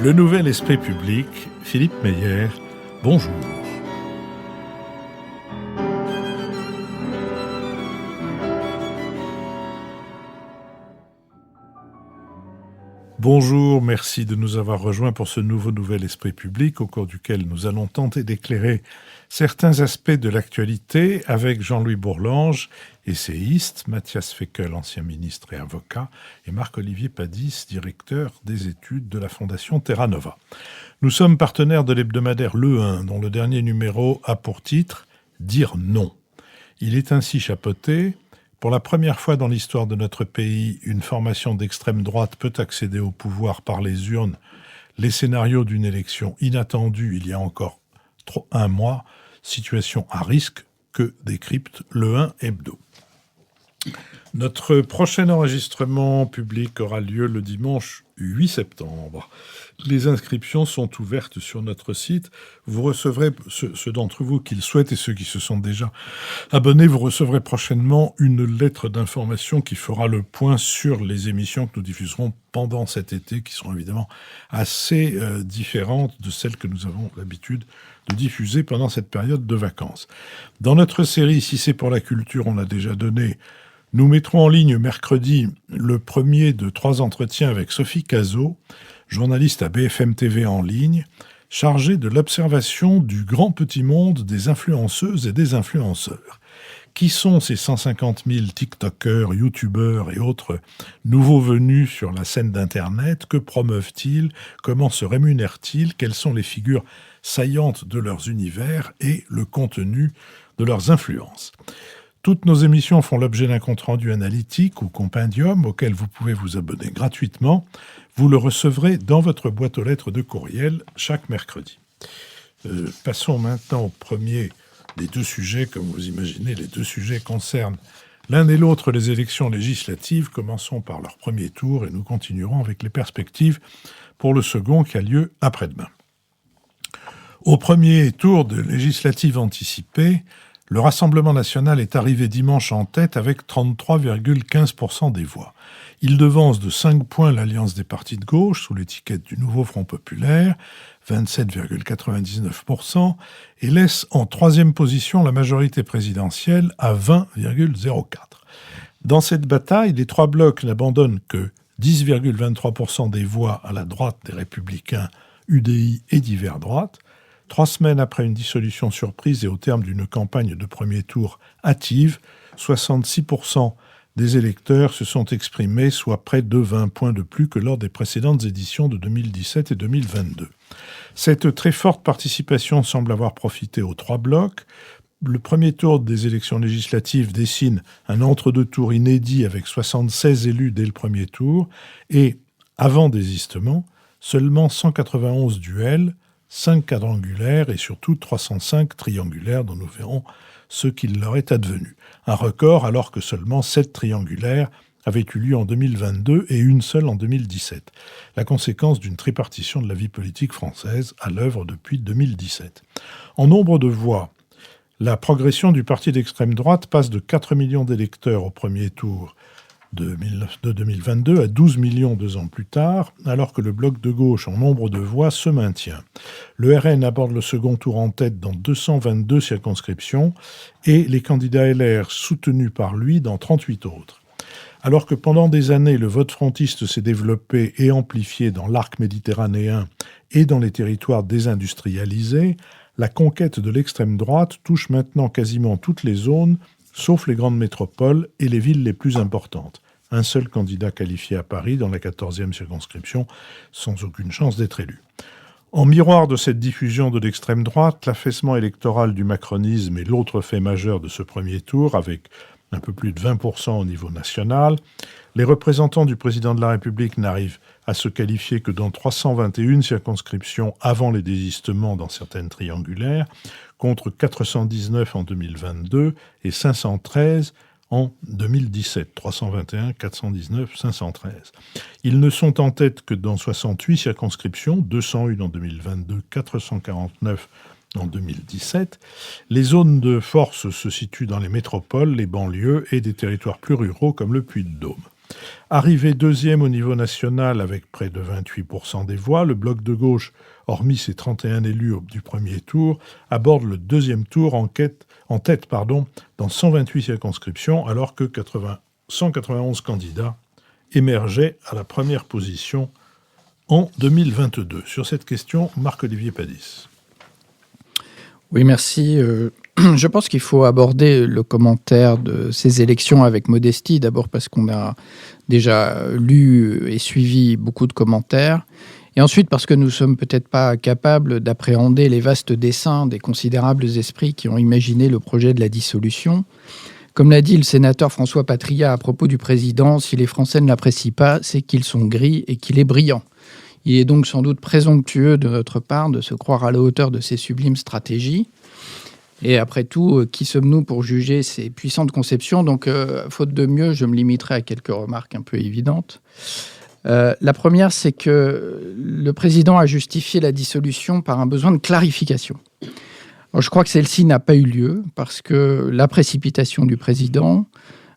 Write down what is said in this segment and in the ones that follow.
Le Nouvel Esprit Public, Philippe Meyer, bonjour. Bonjour, merci de nous avoir rejoints pour ce Nouvel Esprit Public au cours duquel nous allons tenter d'éclairer certains aspects de l'actualité avec Jean-Louis Bourlange, essayiste, Mathias Fekl, ancien ministre et avocat, et Marc-Olivier Padis, directeur des études de la Fondation Terra Nova. Nous sommes partenaires de l'hebdomadaire Le 1, dont le dernier numéro a pour titre « Dire non ». Il est ainsi chapeauté. Pour la première fois dans l'histoire de notre pays, une formation d'extrême droite peut accéder au pouvoir par les urnes. Les scénarios d'une élection inattendue il y a encore un mois, situation à risque que décrypte Le 1 Hebdo. Notre prochain enregistrement public aura lieu le dimanche 8 septembre. Les inscriptions sont ouvertes sur notre site. Vous recevrez, ceux d'entre vous qui le souhaitent et ceux qui se sont déjà abonnés, vous recevrez prochainement une lettre d'information qui fera le point sur les émissions que nous diffuserons pendant cet été, qui seront évidemment assez différentes de celles que nous avons l'habitude de diffuser pendant cette période de vacances. Dans notre série « Si c'est pour la culture », on l'a déjà donné. Nous mettrons en ligne mercredi le premier de 3 entretiens avec Sophie Cazot, journaliste à BFM TV en ligne, chargée de l'observation du grand petit monde des influenceuses et des influenceurs. Qui sont ces 150 000 TikTokers, YouTubeurs et autres nouveaux venus sur la scène d'Internet? Que promeuvent-ils? Comment se rémunèrent-ils? Quelles sont les figures saillantes de leurs univers et le contenu de leurs influences? Toutes nos émissions font l'objet d'un compte-rendu analytique ou compendium auquel vous pouvez vous abonner gratuitement. Vous le recevrez dans votre boîte aux lettres de courriel chaque mercredi. Passons maintenant au premier des deux sujets. Comme vous imaginez, les deux sujets concernent l'un et l'autre les élections législatives. Commençons par leur premier tour et nous continuerons avec les perspectives pour le second qui a lieu après-demain. Au premier tour de législatives anticipées, le Rassemblement national est arrivé dimanche en tête avec 33,15% des voix. Il devance de 5 points l'Alliance des partis de gauche sous l'étiquette du Nouveau Front populaire, 27,99%, et laisse en troisième position la majorité présidentielle à 20,04%. Dans cette bataille, les trois blocs n'abandonnent que 10,23% des voix à la droite des Républicains, UDI et divers droites. 3 semaines après une dissolution surprise et au terme d'une campagne de premier tour hâtive, 66% des électeurs se sont exprimés, soit près de 20 points de plus que lors des précédentes éditions de 2017 et 2022. Cette très forte participation semble avoir profité aux 3 blocs. Le premier tour des élections législatives dessine un entre-deux-tours inédit avec 76 élus dès le premier tour et, avant désistement, seulement 191 duels, 5 quadrangulaires et surtout 305 triangulaires dont nous verrons ce qu'il leur est advenu. Un record alors que seulement 7 triangulaires avaient eu lieu en 2022 et une seule en 2017. La conséquence d'une tripartition de la vie politique française à l'œuvre depuis 2017. En nombre de voix, la progression du parti d'extrême droite passe de 4 millions d'électeurs au premier tour de 2022 à 12 millions 2 ans plus tard, alors que le bloc de gauche en nombre de voix se maintient. Le RN aborde le second tour en tête dans 222 circonscriptions et les candidats LR soutenus par lui dans 38 autres. Alors que pendant des années, le vote frontiste s'est développé et amplifié dans l'arc méditerranéen et dans les territoires désindustrialisés, la conquête de l'extrême droite touche maintenant quasiment toutes les zones, sauf les grandes métropoles et les villes les plus importantes. Un seul candidat qualifié à Paris dans la 14e circonscription, sans aucune chance d'être élu. En miroir de cette diffusion de l'extrême droite, l'affaissement électoral du macronisme est l'autre fait majeur de ce premier tour, avec un peu plus de 20% au niveau national. Les représentants du président de la République n'arrivent à se qualifier que dans 321 circonscriptions avant les désistements dans certaines triangulaires, contre 419 en 2022 et 513 en 2017. 321, 419, 513. Ils ne sont en tête que dans 68 circonscriptions, 201 en 2022, 449 en 2017. Les zones de force se situent dans les métropoles, les banlieues et des territoires plus ruraux comme le Puy-de-Dôme. Arrivé deuxième au niveau national avec près de 28% des voix, le bloc de gauche, hormis ses 31 élus du premier tour, aborde le deuxième tour en tête dans 128 circonscriptions, alors que 191 candidats émergeaient à la première position en 2022. Sur cette question, Marc-Olivier Padis. Oui, merci. Je pense qu'il faut aborder le commentaire de ces élections avec modestie. D'abord parce qu'on a déjà lu et suivi beaucoup de commentaires. Et ensuite parce que nous ne sommes peut-être pas capables d'appréhender les vastes desseins des considérables esprits qui ont imaginé le projet de la dissolution. Comme l'a dit le sénateur François Patriat à propos du président, si les Français ne l'apprécient pas, c'est qu'ils sont gris et qu'il est brillant. Il est donc sans doute présomptueux de notre part de se croire à la hauteur de ces sublimes stratégies. Et après tout, qui sommes-nous pour juger ces puissantes conceptions ? Donc, faute de mieux, je me limiterai à quelques remarques un peu évidentes. La première, c'est que le président a justifié la dissolution par un besoin de clarification. Alors, je crois que celle-ci n'a pas eu lieu parce que la précipitation du président,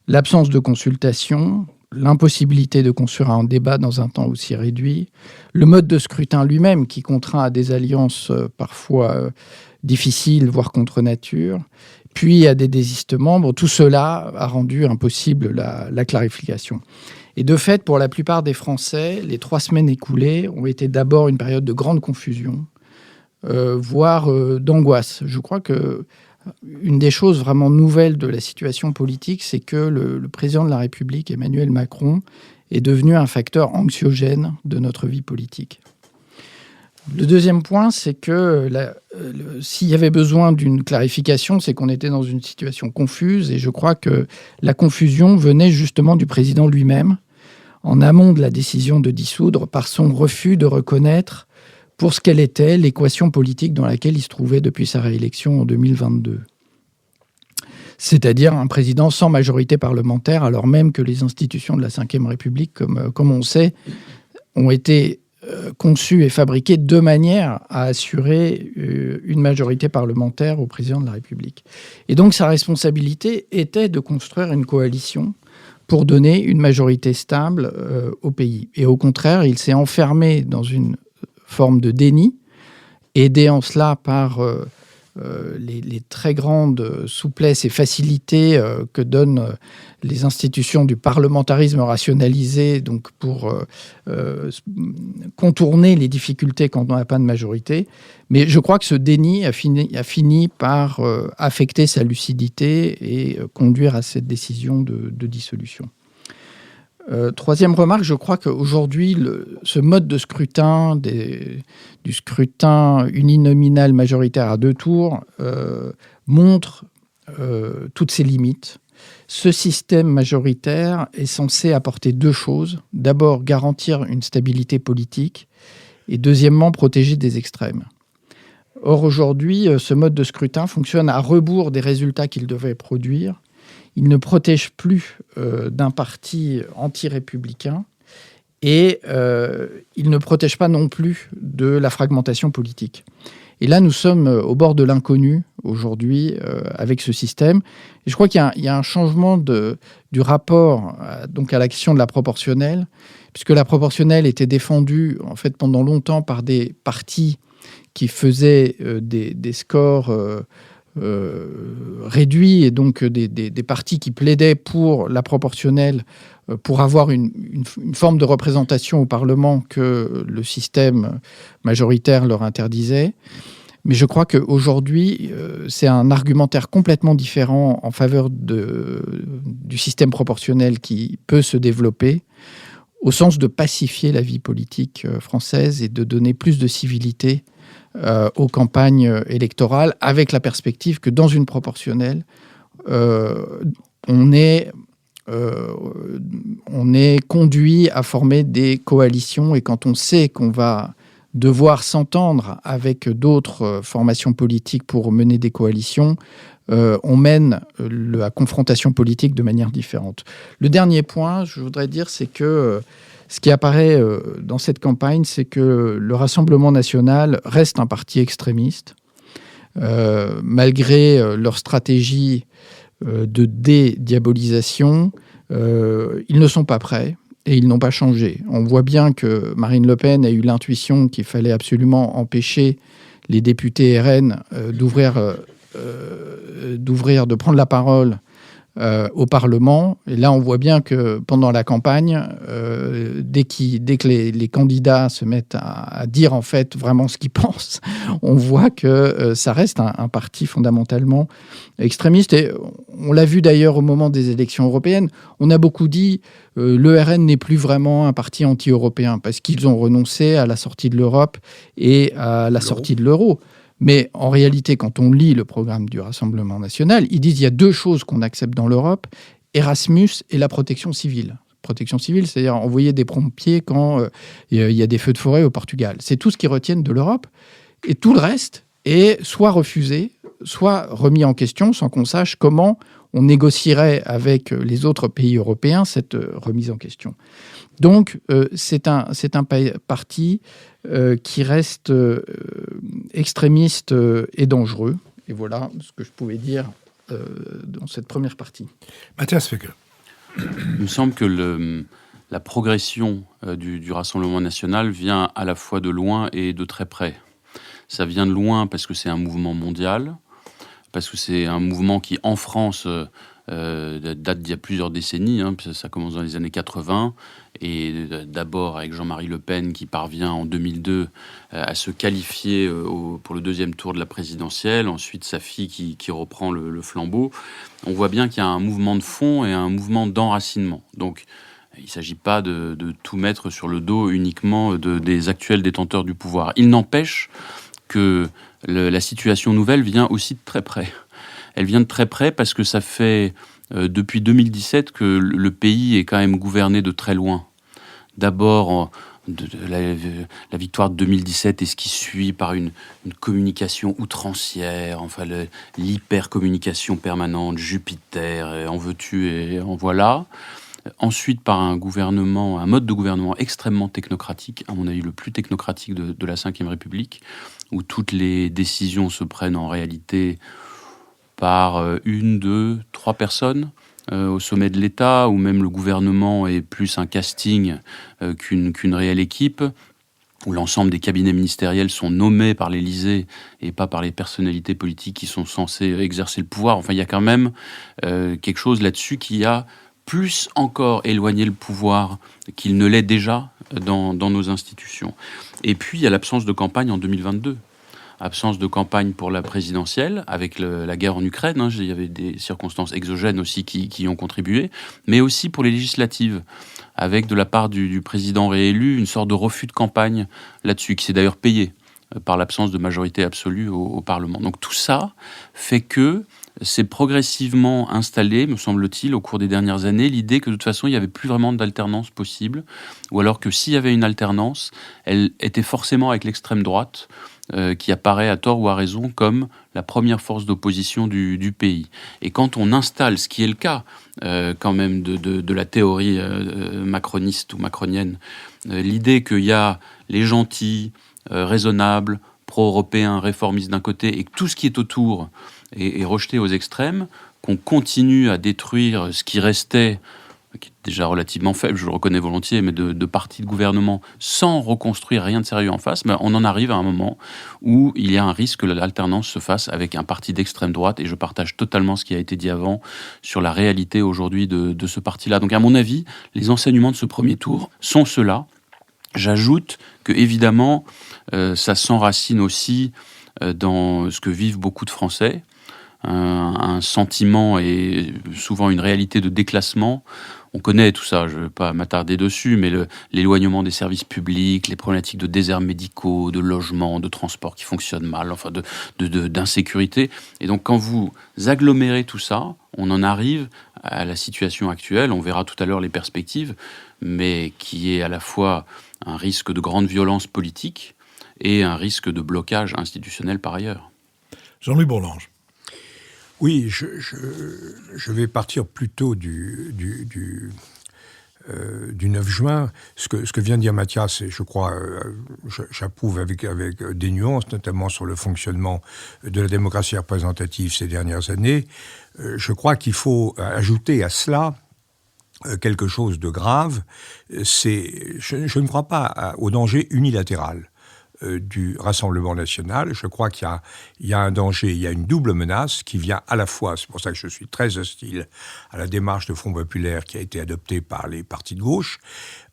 l'absence de consultation, l'impossibilité de construire un débat dans un temps aussi réduit, le mode de scrutin lui-même qui contraint à des alliances parfois difficiles, voire contre nature, puis à des désistements, tout cela a rendu impossible la clarification. Et de fait, pour la plupart des Français, les 3 semaines écoulées ont été d'abord une période de grande confusion, voire d'angoisse. Je crois que une des choses vraiment nouvelles de la situation politique, c'est que le président de la République, Emmanuel Macron, est devenu un facteur anxiogène de notre vie politique. Le deuxième point, c'est que s'il y avait besoin d'une clarification, c'est qu'on était dans une situation confuse, et je crois que la confusion venait justement du président lui-même, en amont de la décision de dissoudre, par son refus de reconnaître pour ce qu'elle était l'équation politique dans laquelle il se trouvait depuis sa réélection en 2022. C'est-à-dire un président sans majorité parlementaire, alors même que les institutions de la Ve République, comme on sait, ont été conçues et fabriquées de manière à assurer une majorité parlementaire au président de la République. Et donc sa responsabilité était de construire une coalition pour donner une majorité stable au pays. Et au contraire, il s'est enfermé dans une forme de déni, aidé en cela par les très grandes souplesses et facilités que donnent les institutions du parlementarisme rationalisé, donc pour contourner les difficultés quand on n'a pas de majorité. Mais je crois que ce déni a fini par affecter sa lucidité et conduire à cette décision de dissolution. Troisième remarque, je crois qu'aujourd'hui, ce mode de scrutin, du scrutin uninominal majoritaire à 2 tours, montre toutes ses limites. Ce système majoritaire est censé apporter 2 choses. D'abord, garantir une stabilité politique et deuxièmement, protéger des extrêmes. Or, aujourd'hui, ce mode de scrutin fonctionne à rebours des résultats qu'il devait produire. Il ne protège plus d'un parti anti-républicain et il ne protège pas non plus de la fragmentation politique. Et là, nous sommes au bord de l'inconnu aujourd'hui avec ce système. Et je crois qu'il y a un changement du rapport donc à la question de la proportionnelle, puisque la proportionnelle était défendue en fait pendant longtemps par des partis qui faisaient des scores réduits et donc des partis qui plaidaient pour la proportionnelle pour avoir une forme de représentation au Parlement que le système majoritaire leur interdisait. Mais je crois qu'aujourd'hui, c'est un argumentaire complètement différent en faveur du système proportionnel qui peut se développer au sens de pacifier la vie politique française et de donner plus de civilité aux campagnes électorales, avec la perspective que dans une proportionnelle, on est conduit à former des coalitions, et quand on sait qu'on va devoir s'entendre avec d'autres formations politiques pour mener des coalitions, on mène la confrontation politique de manière différente. Le dernier point, je voudrais dire, c'est que ce qui apparaît dans cette campagne, c'est que le Rassemblement national reste un parti extrémiste, malgré leur stratégie de dédiabolisation, Ils ne sont pas prêts et ils n'ont pas changé. On voit bien que Marine Le Pen a eu l'intuition qu'il fallait absolument empêcher les députés RN de prendre la parole au Parlement. Et là, on voit bien que pendant la campagne, dès que les candidats se mettent à dire en fait vraiment ce qu'ils pensent, on voit que ça reste un parti fondamentalement extrémiste. Et on l'a vu d'ailleurs au moment des élections européennes. On a beaucoup dit le RN n'est plus vraiment un parti anti-européen parce qu'ils ont renoncé à la sortie de l'Europe et à la sortie de l'euro. Mais en réalité, quand on lit le programme du Rassemblement national, ils disent qu'il y a deux choses qu'on accepte dans l'Europe, Erasmus et la protection civile. Protection civile, c'est-à-dire envoyer des pompiers quand il y a des feux de forêt au Portugal. C'est tout ce qu'ils retiennent de l'Europe. Et tout le reste est soit refusé, soit remis en question sans qu'on sache comment on négocierait avec les autres pays européens cette remise en question. Donc, c'est un parti qui reste extrémiste et dangereux. Et voilà ce que je pouvais dire dans cette première partie. Mathias Fekl. Il me semble que la progression du Rassemblement national vient à la fois de loin et de très près. Ça vient de loin parce que c'est un mouvement mondial, parce que c'est un mouvement qui, en France, date d'il y a plusieurs décennies, ça commence dans les années 80, et d'abord avec Jean-Marie Le Pen qui parvient en 2002 à se qualifier pour le deuxième tour de la présidentielle, ensuite sa fille qui reprend le flambeau. On voit bien qu'il y a un mouvement de fond et un mouvement d'enracinement. Donc il ne s'agit pas de tout mettre sur le dos uniquement des actuels détenteurs du pouvoir. Il n'empêche que la situation nouvelle vient aussi de très près. Elle vient de très près parce que ça fait depuis 2017 que le pays est quand même gouverné de très loin. D'abord, la victoire de 2017 et ce qui suit par une communication outrancière, enfin l'hyper-communication permanente, Jupiter, en veux-tu et en voilà. Ensuite, par un mode de gouvernement extrêmement technocratique, à mon avis le plus technocratique de la Ve République, où toutes les décisions se prennent en réalité par 1, 2, 3 personnes au sommet de l'État, où même le gouvernement est plus un casting qu'une réelle équipe, où l'ensemble des cabinets ministériels sont nommés par l'Élysée et pas par les personnalités politiques qui sont censées exercer le pouvoir. Enfin, il y a quand même quelque chose là-dessus qui a plus encore éloigné le pouvoir qu'il ne l'est déjà dans nos institutions. Et puis, il y a l'absence de campagne en 2022. Absence de campagne pour la présidentielle, avec la guerre en Ukraine. Il y avait des circonstances exogènes aussi qui y ont contribué, mais aussi pour les législatives, avec de la part du président réélu une sorte de refus de campagne là-dessus, qui s'est d'ailleurs payé par l'absence de majorité absolue au Parlement. Donc tout ça fait que c'est progressivement installé, me semble-t-il, au cours des dernières années, l'idée que de toute façon, il n'y avait plus vraiment d'alternance possible, ou alors que s'il y avait une alternance, elle était forcément avec l'extrême droite, qui apparaît à tort ou à raison comme la première force d'opposition du pays. Et quand on installe, ce qui est le cas quand même de la théorie macroniste ou macronienne, l'idée qu'il y a les gentils, raisonnables, pro-européens, réformistes d'un côté, et que tout ce qui est autour est rejeté aux extrêmes, qu'on continue à détruire ce qui restait, qui est déjà relativement faible, je le reconnais volontiers, mais de partis de gouvernement, sans reconstruire rien de sérieux en face, on en arrive à un moment où il y a un risque que l'alternance se fasse avec un parti d'extrême droite, et je partage totalement ce qui a été dit avant sur la réalité aujourd'hui de ce parti-là. Donc à mon avis, les enseignements de ce premier tour sont ceux-là. J'ajoute que, évidemment, ça s'enracine aussi dans ce que vivent beaucoup de Français, un sentiment et souvent une réalité de déclassement. On connaît tout ça, je ne vais pas m'attarder dessus, mais l'éloignement des services publics, les problématiques de déserts médicaux, de logement, de transport qui fonctionnent mal, enfin d'insécurité. Et donc quand vous agglomérez tout ça, on en arrive à la situation actuelle, on verra tout à l'heure les perspectives, mais qui est à la fois un risque de grande violence politique et un risque de blocage institutionnel par ailleurs. Jean-Louis Bourlanges. Oui, je vais partir plutôt du 9 juin. Ce que vient de dire Mathias, et je crois, j'approuve avec des nuances, notamment sur le fonctionnement de la démocratie représentative ces dernières années. Je crois qu'il faut ajouter à cela quelque chose de grave, je ne crois pas au danger unilatéral du Rassemblement national. Je crois qu'il y a un danger, il y a une double menace qui vient à la fois, c'est pour ça que je suis très hostile à la démarche de Front populaire qui a été adoptée par les partis de gauche.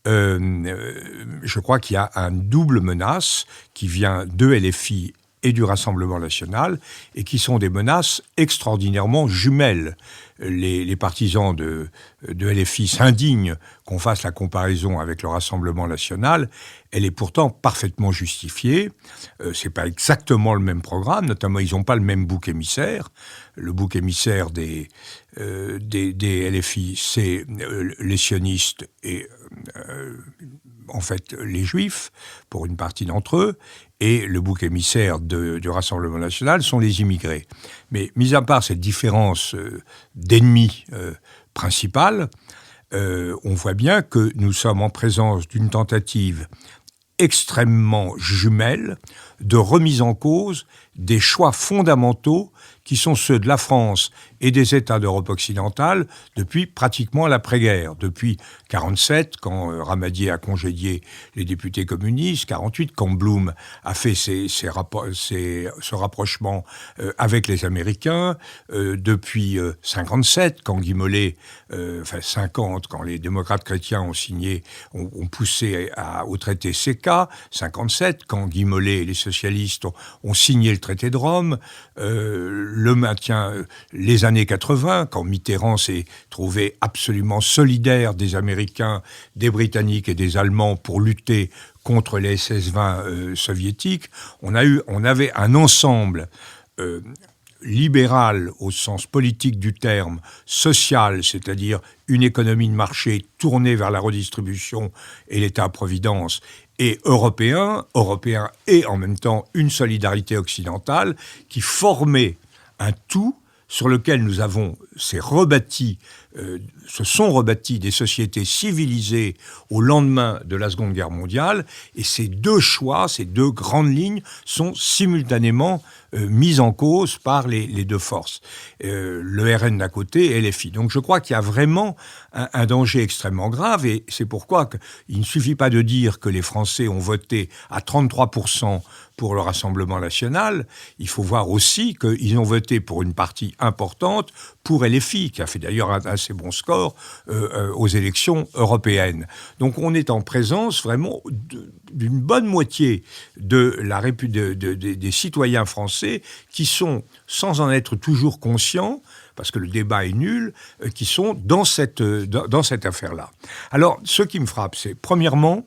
Je crois qu'il y a une double menace qui vient de LFI et du Rassemblement national, et qui sont des menaces extraordinairement jumelles. Les partisans de LFI s'indignent qu'on fasse la comparaison avec le Rassemblement national. Elle est pourtant parfaitement justifiée. C'est pas exactement le même programme, notamment ils n'ont pas le même bouc émissaire. Le bouc émissaire des LFI, c'est les sionistes et en fait les juifs, pour une partie d'entre eux, et le bouc émissaire du Rassemblement national sont les immigrés. Mais mis à part cette différence d'ennemi principal, on voit bien que nous sommes en présence d'une tentative extrêmement jumelle de remise en cause des choix fondamentaux qui sont ceux de la France et des États d'Europe occidentale depuis pratiquement l'après-guerre, depuis 1947, quand Ramadier a congédié les députés communistes, 1948, quand Blum a fait ce rapprochement avec les Américains, depuis 1957, quand Guy Mollet, 50, quand les démocrates chrétiens ont poussé au traité CECA, 1957, quand Guy Mollet et les socialistes ont signé le traité de Rome, le maintien, les années 80, quand Mitterrand s'est trouvé absolument solidaire des Américains, des Britanniques et des Allemands pour lutter contre les SS-20 soviétiques, on avait un ensemble libéral au sens politique du terme, social, c'est-à-dire une économie de marché tournée vers la redistribution et l'État-providence, et européen et en même temps une solidarité occidentale qui formait un tout sur lequel nous avons se sont rebâties des sociétés civilisées au lendemain de la Seconde Guerre mondiale, et ces deux choix, ces deux grandes lignes sont simultanément mises en cause par les deux forces, le RN d'un côté et LFI. Donc je crois qu'il y a vraiment un danger extrêmement grave, et c'est pourquoi il ne suffit pas de dire que les Français ont voté à 33% pour le Rassemblement national, il faut voir aussi qu'ils ont voté pour une partie importante pour LFI, qui a fait d'ailleurs un assez bon score aux élections européennes. Donc on est en présence vraiment d'une bonne moitié des citoyens français qui sont, sans en être toujours conscients, parce que le débat est nul, qui sont dans cette affaire-là. Alors, ce qui me frappe, c'est premièrement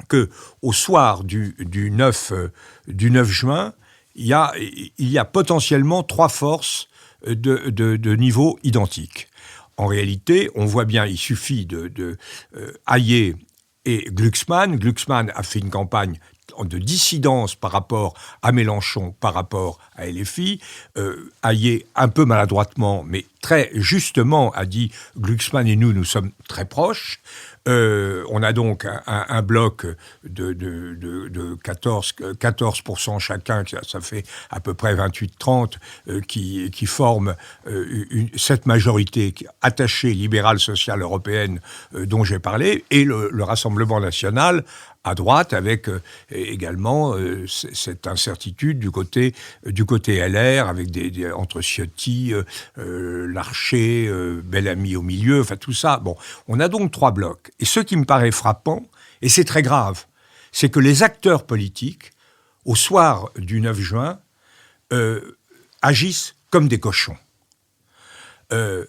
qu'au soir du 9 juin, il y a potentiellement trois forces de niveau identique. En réalité, on voit bien, il suffit de Hayet et Glucksmann. Glucksmann a fait une campagne de dissidence par rapport à Mélenchon, par rapport à LFI. Hayet, un peu maladroitement, mais très justement, a dit « Glucksmann et nous sommes très proches ». On a donc un bloc de 14% chacun, ça fait à peu près 28-30, qui forme cette majorité attachée libérale sociale européenne dont j'ai parlé, et le Rassemblement national à droite, avec également cette incertitude du côté LR, avec entre Ciotti, Larcher, Bellamy au milieu, enfin tout ça. Bon, on a donc trois blocs. Et ce qui me paraît frappant, et c'est très grave, c'est que les acteurs politiques, au soir du 9 juin, agissent comme des cochons.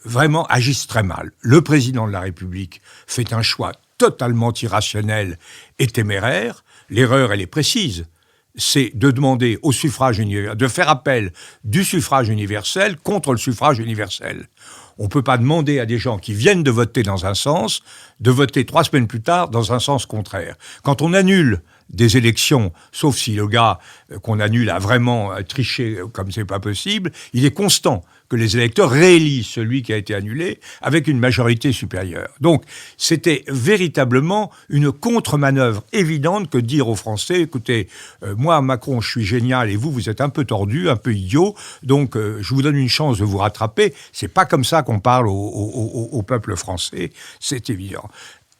Vraiment agissent très mal. Le président de la République fait un choix totalement irrationnel et téméraire. L'erreur, elle est précise. C'est de demander au suffrage universel, de faire appel du suffrage universel contre le suffrage universel. On ne peut pas demander à des gens qui viennent de voter dans un sens, de voter 3 semaines plus tard dans un sens contraire. Quand on annule des élections, sauf si le gars qu'on annule a vraiment triché comme c'est pas possible, il est constant que les électeurs réélisent celui qui a été annulé avec une majorité supérieure. Donc, c'était véritablement une contre-manœuvre évidente que de dire aux Français, écoutez, moi, Macron, je suis génial et vous êtes un peu tordu, un peu idiot, donc je vous donne une chance de vous rattraper. C'est pas comme ça qu'on parle au peuple français, c'est évident.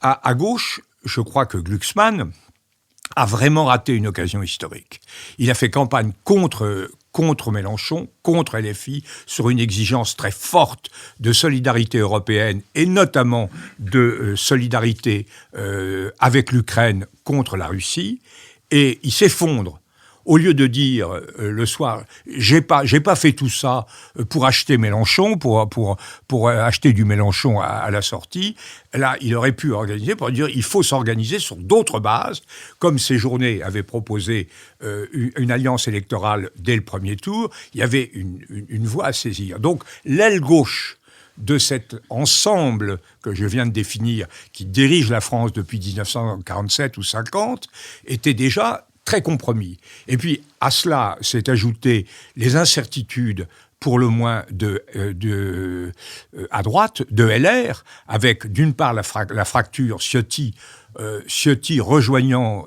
À gauche, je crois que Glucksmann a vraiment raté une occasion historique. Il a fait campagne contre Mélenchon, contre LFI, sur une exigence très forte de solidarité européenne et notamment de solidarité avec l'Ukraine contre la Russie. Et il s'effondre. Au lieu de dire le soir, j'ai pas fait tout ça pour acheter Mélenchon, pour acheter du Mélenchon à la sortie, là, il aurait pu organiser pour dire il faut s'organiser sur d'autres bases, comme Séjourné avait proposé une alliance électorale dès le premier tour, il y avait une voie à saisir. Donc, l'aile gauche de cet ensemble que je viens de définir, qui dirige la France depuis 1947 ou 50, était déjà très compromis. Et puis, à cela s'est ajouté les incertitudes, pour le moins à droite, de LR, avec d'une part la fracture Ciotti rejoignant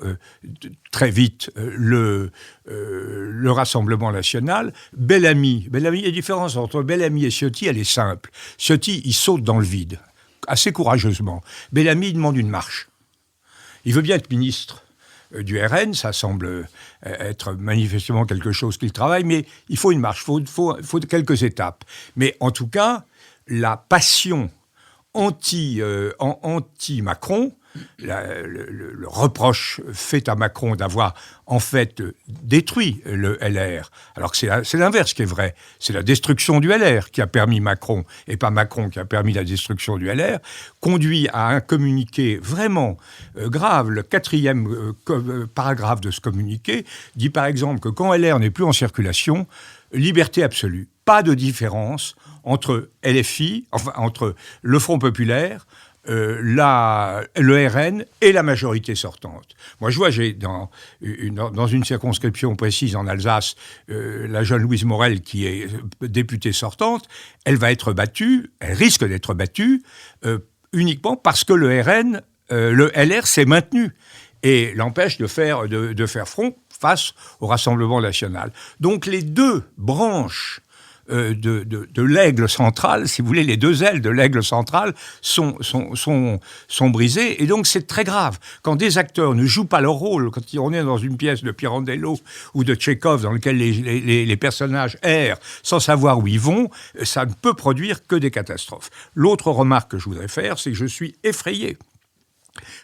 très vite le Rassemblement national. Bellamy, la différence entre Bellamy et Ciotti, elle est simple. Ciotti, il saute dans le vide, assez courageusement. Bellamy, il demande une marche. Il veut bien être ministre du RN, ça semble être manifestement quelque chose qu'il travaille, mais il faut une marche, il faut quelques étapes. Mais en tout cas, la passion anti-Macron, le reproche fait à Macron d'avoir en fait détruit le LR, alors que c'est l'inverse qui est vrai. C'est la destruction du LR qui a permis Macron, et pas Macron qui a permis la destruction du LR, conduit à un communiqué vraiment grave. Le 4e paragraphe de ce communiqué dit par exemple que quand LR n'est plus en circulation, liberté absolue. Pas de différence entre LFI, entre le Front populaire, le RN et la majorité sortante. Moi, je vois, j'ai dans une circonscription précise en Alsace, la jeune Louise Morel, qui est députée sortante, elle va être battue, elle risque d'être battue, uniquement parce que le LR s'est maintenu et l'empêche de faire front face au Rassemblement national. Donc, les deux branches de l'aigle central, si vous voulez, les deux ailes de l'aigle central sont brisées, et donc c'est très grave. Quand des acteurs ne jouent pas leur rôle, quand on est dans une pièce de Pirandello ou de Tchekhov dans laquelle les personnages errent sans savoir où ils vont, ça ne peut produire que des catastrophes. L'autre remarque que je voudrais faire, c'est que je suis effrayé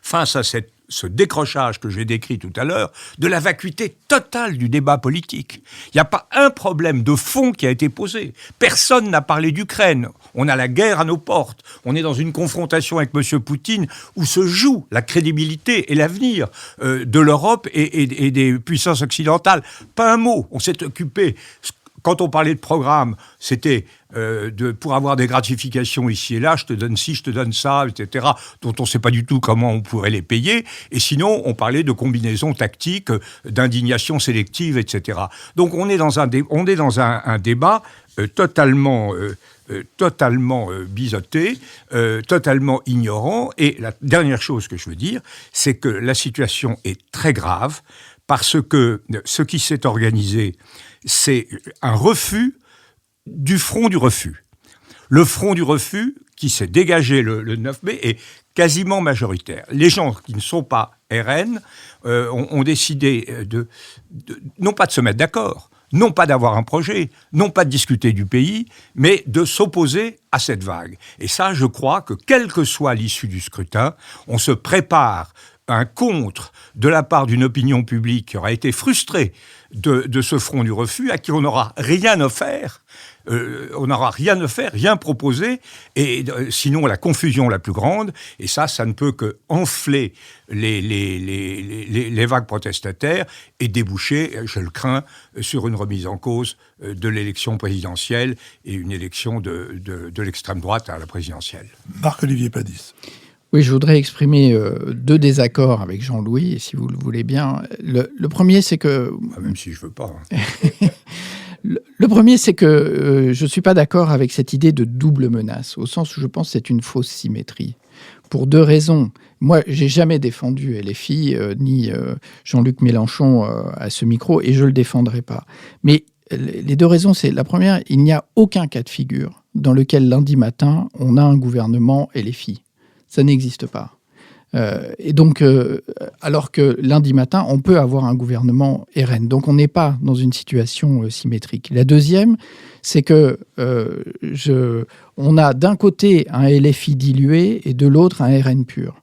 face à ce décrochage que j'ai décrit tout à l'heure, de la vacuité totale du débat politique. Il n'y a pas un problème de fond qui a été posé. Personne n'a parlé d'Ukraine. On a la guerre à nos portes. On est dans une confrontation avec M. Poutine où se joue la crédibilité et l'avenir de l'Europe et des puissances occidentales. Pas un mot. On s'est occupé... Quand on parlait de programme, c'était pour avoir des gratifications ici et là, je te donne ci, je te donne ça, etc., dont on ne sait pas du tout comment on pourrait les payer. Et sinon, on parlait de combinaisons tactiques, d'indignation sélective, etc. Donc on est dans un débat totalement biseauté, totalement ignorant. Et la dernière chose que je veux dire, c'est que la situation est très grave parce que ce qui s'est organisé, c'est un refus du front du refus. Le front du refus qui s'est dégagé le 9 mai est quasiment majoritaire. Les gens qui ne sont pas RN ont décidé non pas de se mettre d'accord, non pas d'avoir un projet, non pas de discuter du pays, mais de s'opposer à cette vague. Et ça, je crois que quelle que soit l'issue du scrutin, on se prépare un contre de la part d'une opinion publique qui aura été frustrée de ce front du refus, à qui on n'aura rien offert, rien proposé, et sinon la confusion la plus grande, et ça ne peut que enfler les vagues protestataires et déboucher, je le crains, sur une remise en cause de l'élection présidentielle et une élection de l'extrême droite à la présidentielle. Marc-Olivier Padis. Oui, je voudrais exprimer deux désaccords avec Jean-Louis, si vous le voulez bien. Le premier, c'est que... Même si je veux pas. Hein. Le premier, c'est que je ne suis pas d'accord avec cette idée de double menace, au sens où je pense que c'est une fausse symétrie. Pour deux raisons. Moi, j'ai jamais défendu LFI, ni Jean-Luc Mélenchon à ce micro, et je ne le défendrai pas. Mais les deux raisons, c'est la première, il n'y a aucun cas de figure dans lequel lundi matin, on a un gouvernement LFI. Ça n'existe pas. Et donc, alors que lundi matin, on peut avoir un gouvernement RN. Donc, on n'est pas dans une situation symétrique. La deuxième, c'est que on a d'un côté un LFI dilué et de l'autre un RN pur.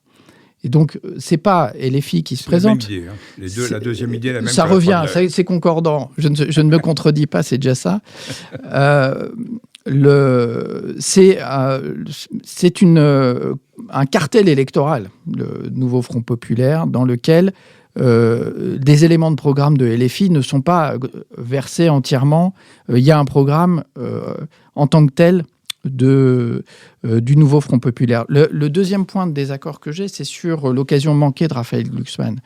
Et donc, c'est pas LFI qui se présente. C'est la même idée. Hein. Les deux, la deuxième idée est la même. Ça revient, c'est concordant. Je ne me contredis pas, c'est déjà ça. C'est un cartel électoral, le nouveau Front populaire, dans lequel des éléments de programme de LFI ne sont pas versés entièrement. Il y a un programme en tant que tel du nouveau Front populaire. Le deuxième point de désaccord que j'ai, c'est sur l'occasion manquée de Raphaël Glucksmann.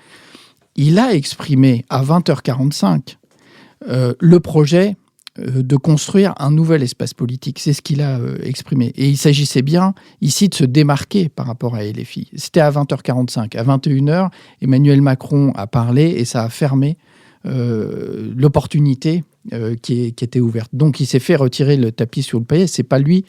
Il a exprimé à 20h45 le projet de construire un nouvel espace politique. C'est ce qu'il a exprimé. Et il s'agissait bien ici de se démarquer par rapport à LFI. C'était à 20h45. À 21h, Emmanuel Macron a parlé et ça a fermé l'opportunité qui était ouverte. Donc il s'est fait retirer le tapis sous le pied. C'est pas lui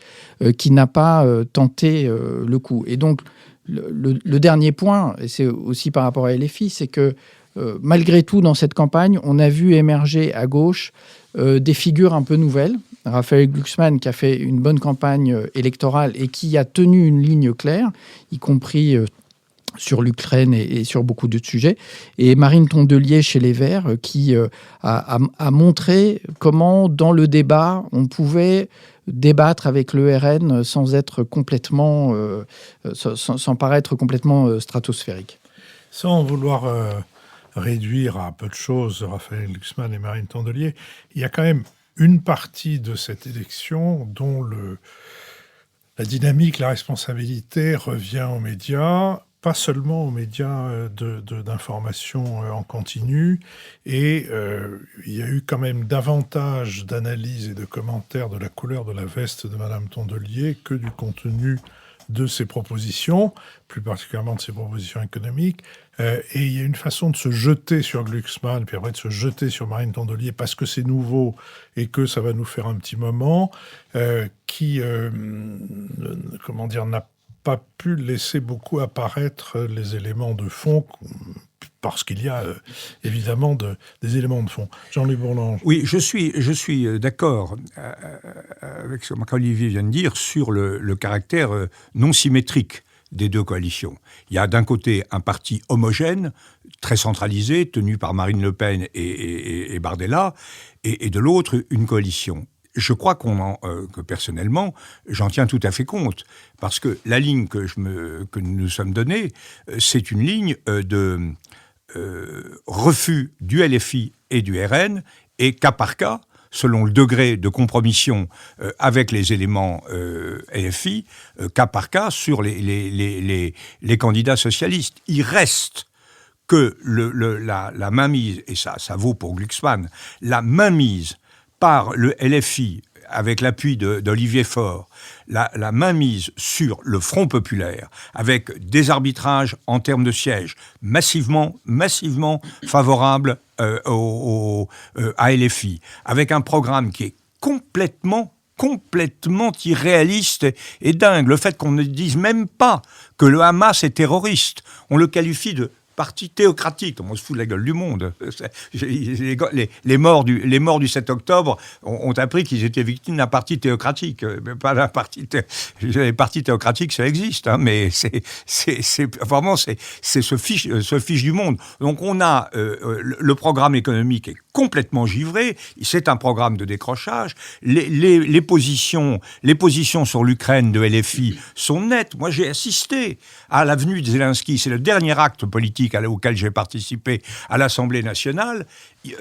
qui n'a pas tenté le coup. Et donc le dernier point, et c'est aussi par rapport à LFI, c'est que malgré tout, dans cette campagne, on a vu émerger à gauche des figures un peu nouvelles. Raphaël Glucksmann, qui a fait une bonne campagne électorale et qui a tenu une ligne claire, y compris sur l'Ukraine et sur beaucoup d'autres sujets. Et Marine Tondelier, chez Les Verts, qui a montré comment, dans le débat, on pouvait débattre avec le RN sans être complètement, sans paraître complètement stratosphérique. Sans vouloir réduire à peu de choses Raphaël Glucksmann et Marine Tondelier, il y a quand même une partie de cette élection dont la dynamique, la responsabilité revient aux médias, pas seulement aux médias d'information en continu, et il y a eu quand même davantage d'analyses et de commentaires de la couleur de la veste de Madame Tondelier que du contenu de ses propositions, plus particulièrement de ses propositions économiques. Et il y a une façon de se jeter sur Glucksmann, puis après de se jeter sur Marine Tondelier parce que c'est nouveau et que ça va nous faire un petit moment, qui, n'a pas pu laisser beaucoup apparaître les éléments de fond, parce qu'il y a évidemment des éléments de fond. Jean-Louis Bourlanges. Oui, je suis d'accord avec ce qu'Olivier vient de dire sur le caractère non symétrique des deux coalitions. Il y a d'un côté un parti homogène, très centralisé, tenu par Marine Le Pen et Bardella, et de l'autre une coalition. Je crois que personnellement, j'en tiens tout à fait compte, parce que la ligne que nous nous sommes donnée, c'est une ligne de refus du LFI et du RN, et cas par cas, selon le degré de compromission avec les éléments LFI, cas par cas sur les candidats socialistes. Il reste que la mainmise, et ça vaut pour Glucksmann, la mainmise par le LFI, avec l'appui d'Olivier Faure, la mainmise sur le Front populaire, avec des arbitrages en termes de sièges massivement favorables à LFI, avec un programme qui est complètement irréaliste et dingue. Le fait qu'on ne dise même pas que le Hamas est terroriste, on le qualifie de parti théocratique, on se fout de la gueule du monde. Les morts du 7 octobre ont appris qu'ils étaient victimes d'un parti théocratique. Pas d'un parti les partis théocratiques, ça existe, hein, mais c'est vraiment se fiche du monde. Donc on a le programme économique est complètement givré. C'est un programme de décrochage. Les positions sur l'Ukraine de LFI sont nettes. Moi, j'ai assisté à la venue de Zelensky. C'est le dernier acte politique politique auquel j'ai participé à l'Assemblée nationale,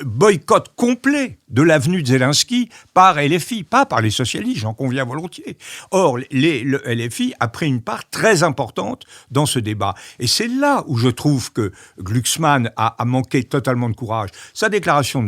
boycott complet de l'avenue de Zelensky par LFI, pas par les socialistes, j'en conviens volontiers. Or, le LFI a pris une part très importante dans ce débat. Et c'est là où je trouve que Glucksmann a manqué totalement de courage. Sa déclaration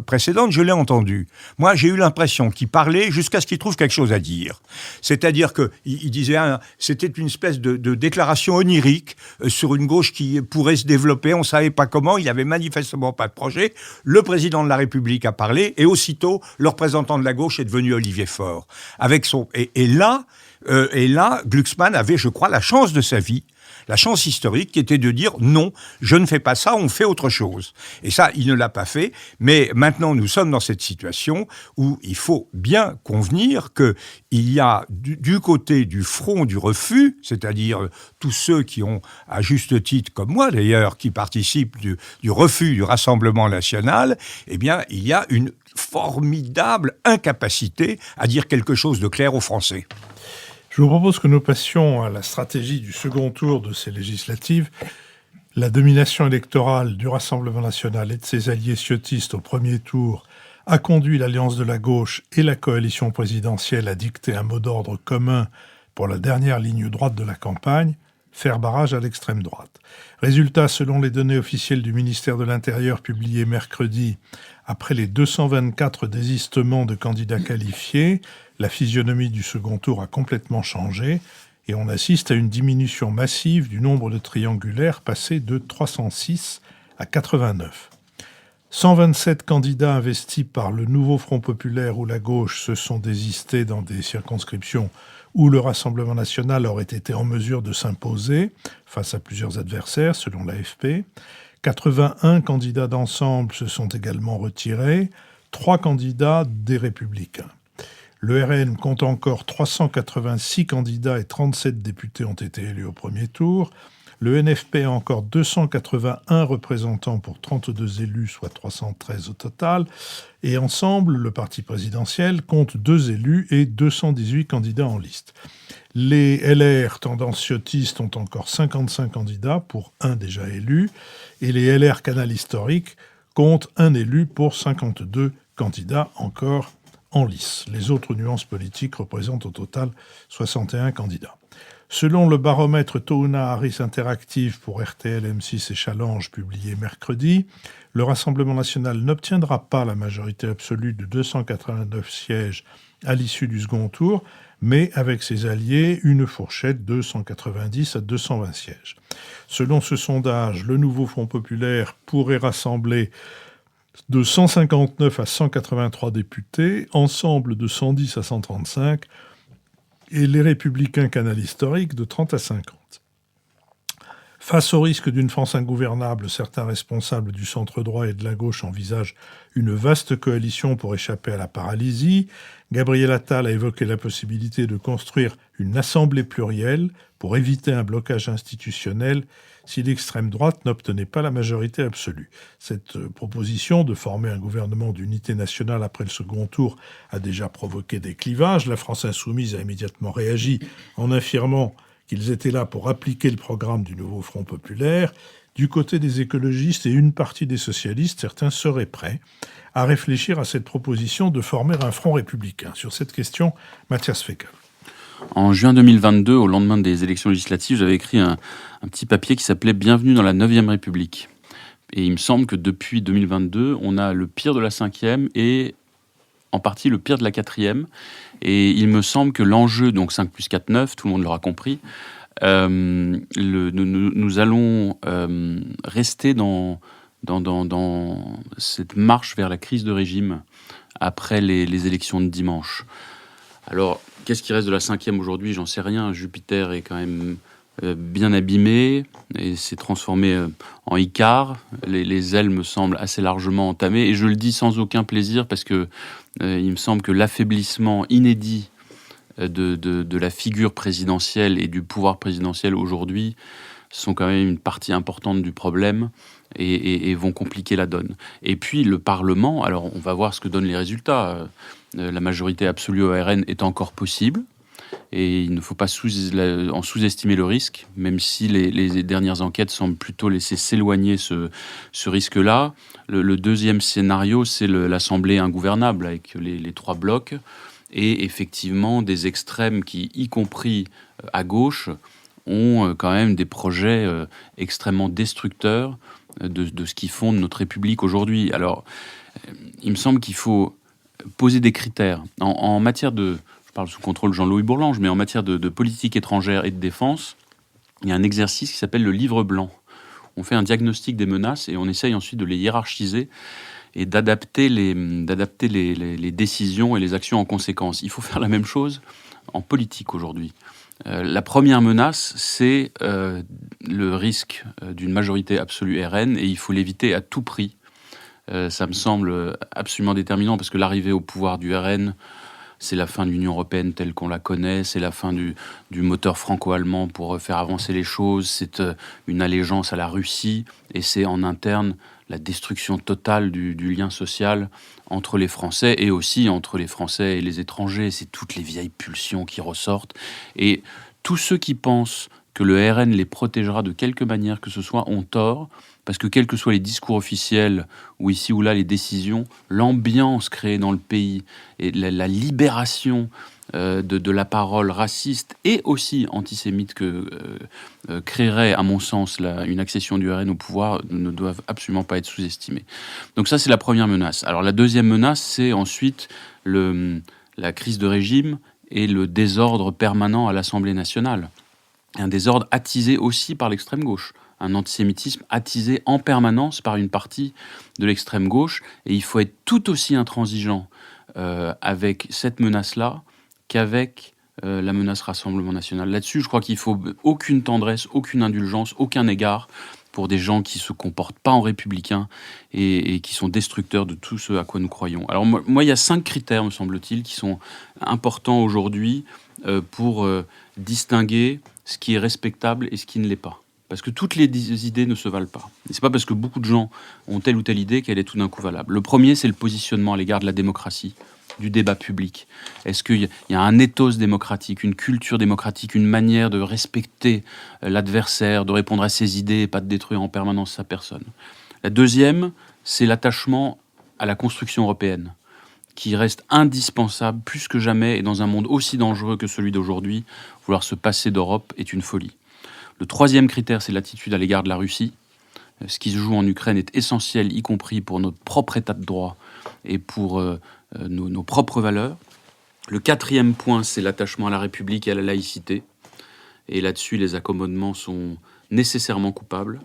précédente, je l'ai entendue. Moi, j'ai eu l'impression qu'il parlait jusqu'à ce qu'il trouve quelque chose à dire. C'est-à-dire qu'il disait, c'était une espèce de déclaration onirique sur une gauche qui pourrait se développer, on ne savait pas comment, il n'avait manifestement pas de projet. Le président de la République a parlé et aussitôt, le représentant de la gauche est devenu Olivier Faure. Et là, Glucksmann avait, je crois, la chance de sa vie, la chance historique qui était de dire non, je ne fais pas ça, on fait autre chose. Et ça, il ne l'a pas fait. Mais maintenant, nous sommes dans cette situation où il faut bien convenir qu'il y a du côté du front du refus, c'est-à-dire tous ceux qui ont, à juste titre, comme moi d'ailleurs, qui participent du refus du Rassemblement national, eh bien, il y a une formidable incapacité à dire quelque chose de clair aux Français. Je vous propose que nous passions à la stratégie du second tour de ces législatives. La domination électorale du Rassemblement national et de ses alliés ciotistes au premier tour a conduit l'Alliance de la gauche et la coalition présidentielle à dicter un mot d'ordre commun pour la dernière ligne droite de la campagne, faire barrage à l'extrême droite. Résultat, selon les données officielles du ministère de l'Intérieur publiées mercredi, après les 224 désistements de candidats qualifiés, la physionomie du second tour a complètement changé et on assiste à une diminution massive du nombre de triangulaires passé de 306 à 89. 127 candidats investis par le nouveau Front populaire ou la gauche se sont désistés dans des circonscriptions où le Rassemblement national aurait été en mesure de s'imposer face à plusieurs adversaires, selon l'AFP. 81 candidats d'ensemble se sont également retirés, 3 candidats des Républicains. Le RN compte encore 386 candidats et 37 députés ont été élus au premier tour. Le NFP a encore 281 représentants pour 32 élus, soit 313 au total. Et ensemble, le parti présidentiel compte 2 élus et 218 candidats en liste. Les LR, tendance ciotiste, ont encore 55 candidats pour 1 déjà élu. Et les LR Canal historique comptent 1 élu pour 52 candidats encore en lice. Les autres nuances politiques représentent au total 61 candidats. Selon le baromètre Touna Harris Interactive pour RTL, M6 et Challenge publié mercredi, le Rassemblement national n'obtiendra pas la majorité absolue de 289 sièges à l'issue du second tour, mais avec ses alliés, une fourchette de 190 à 220 sièges. Selon ce sondage, le nouveau Front populaire pourrait rassembler de 159 à 183 députés, ensemble de 110 à 135, et les Républicains Canal historique de 30 à 50. Face au risque d'une France ingouvernable, certains responsables du centre-droit et de la gauche envisagent une vaste coalition pour échapper à la paralysie. Gabriel Attal a évoqué la possibilité de construire une assemblée plurielle pour éviter un blocage institutionnel si l'extrême droite n'obtenait pas la majorité absolue. Cette proposition de former un gouvernement d'unité nationale après le second tour a déjà provoqué des clivages. La France insoumise a immédiatement réagi en affirmant qu'ils étaient là pour appliquer le programme du nouveau Front populaire. Du côté des écologistes et une partie des socialistes, certains seraient prêts à réfléchir à cette proposition de former un front républicain. Sur cette question, Mathias Fekl. En juin 2022, au lendemain des élections législatives, j'avais écrit un petit papier qui s'appelait « Bienvenue dans la 9e République ». Et il me semble que depuis 2022, on a le pire de la 5e et en partie le pire de la 4e. Et il me semble que l'enjeu, donc 5 plus 4, 9, tout le monde l'aura compris, nous allons rester dans cette marche vers la crise de régime après les élections de dimanche. Alors, qu'est-ce qui reste de la 5e aujourd'hui ? J'en sais rien. Jupiter est quand même bien abîmé et s'est transformé en Icare. Les ailes me semblent assez largement entamées. Et je le dis sans aucun plaisir parce que il me semble que l'affaiblissement inédit de la figure présidentielle et du pouvoir présidentiel aujourd'hui sont quand même une partie importante du problème et vont compliquer la donne. Et puis le Parlement, alors on va voir ce que donnent les résultats. La majorité absolue au RN est encore possible. Et il ne faut pas en sous-estimer le risque, même si les dernières enquêtes semblent plutôt laisser s'éloigner ce risque-là. Le deuxième scénario, c'est l'Assemblée ingouvernable, avec les trois blocs, et effectivement des extrêmes qui, y compris à gauche, ont quand même des projets extrêmement destructeurs de ce qui fonde notre République aujourd'hui. Alors, il me semble qu'il faut poser des critères. En matière de... Je parle sous contrôle de Jean-Louis Bourlange, mais en matière de politique étrangère et de défense, il y a un exercice qui s'appelle le livre blanc. On fait un diagnostic des menaces et on essaye ensuite de les hiérarchiser et d'adapter les décisions et les actions en conséquence. Il faut faire la même chose en politique aujourd'hui. La première menace, c'est le risque d'une majorité absolue RN, et il faut l'éviter à tout prix. Ça me semble absolument déterminant, parce que l'arrivée au pouvoir du RN, c'est la fin de l'Union européenne telle qu'on la connaît, c'est la fin du moteur franco-allemand pour faire avancer les choses, c'est une allégeance à la Russie, et c'est en interne la destruction totale du lien social entre les Français, et aussi entre les Français et les étrangers. C'est toutes les vieilles pulsions qui ressortent. Et tous ceux qui pensent que le RN les protégera de quelque manière que ce soit ont tort, parce que quels que soient les discours officiels ou ici ou là les décisions, l'ambiance créée dans le pays et la libération de la parole raciste et aussi antisémite que créerait, à mon sens, une accession du RN au pouvoir ne doivent absolument pas être sous-estimés. Donc ça, c'est la première menace. Alors la deuxième menace, c'est ensuite la crise de régime et le désordre permanent à l'Assemblée nationale. Un désordre attisé aussi par l'extrême gauche. Un antisémitisme attisé en permanence par une partie de l'extrême gauche. Et il faut être tout aussi intransigeant avec cette menace-là qu'avec la menace Rassemblement national. Là-dessus, je crois qu'il faut aucune tendresse, aucune indulgence, aucun égard pour des gens qui se comportent pas en républicains et qui sont destructeurs de tout ce à quoi nous croyons. Alors moi, il y a 5 critères, me semble-t-il, qui sont importants aujourd'hui pour distinguer ce qui est respectable et ce qui ne l'est pas. Parce que toutes les idées ne se valent pas. Et c'est pas parce que beaucoup de gens ont telle ou telle idée qu'elle est tout d'un coup valable. Le premier, c'est le positionnement à l'égard de la démocratie, du débat public. Est-ce qu'il y a un ethos démocratique, une culture démocratique, une manière de respecter l'adversaire, de répondre à ses idées et pas de détruire en permanence sa personne? La deuxième, c'est l'attachement à la construction européenne, qui reste indispensable plus que jamais, et dans un monde aussi dangereux que celui d'aujourd'hui, vouloir se passer d'Europe est une folie. Le troisième critère, c'est l'attitude à l'égard de la Russie. Ce qui se joue en Ukraine est essentiel, y compris pour notre propre état de droit et pour nos propres valeurs. Le quatrième point, c'est l'attachement à la République et à la laïcité. Et là-dessus, les accommodements sont nécessairement coupables.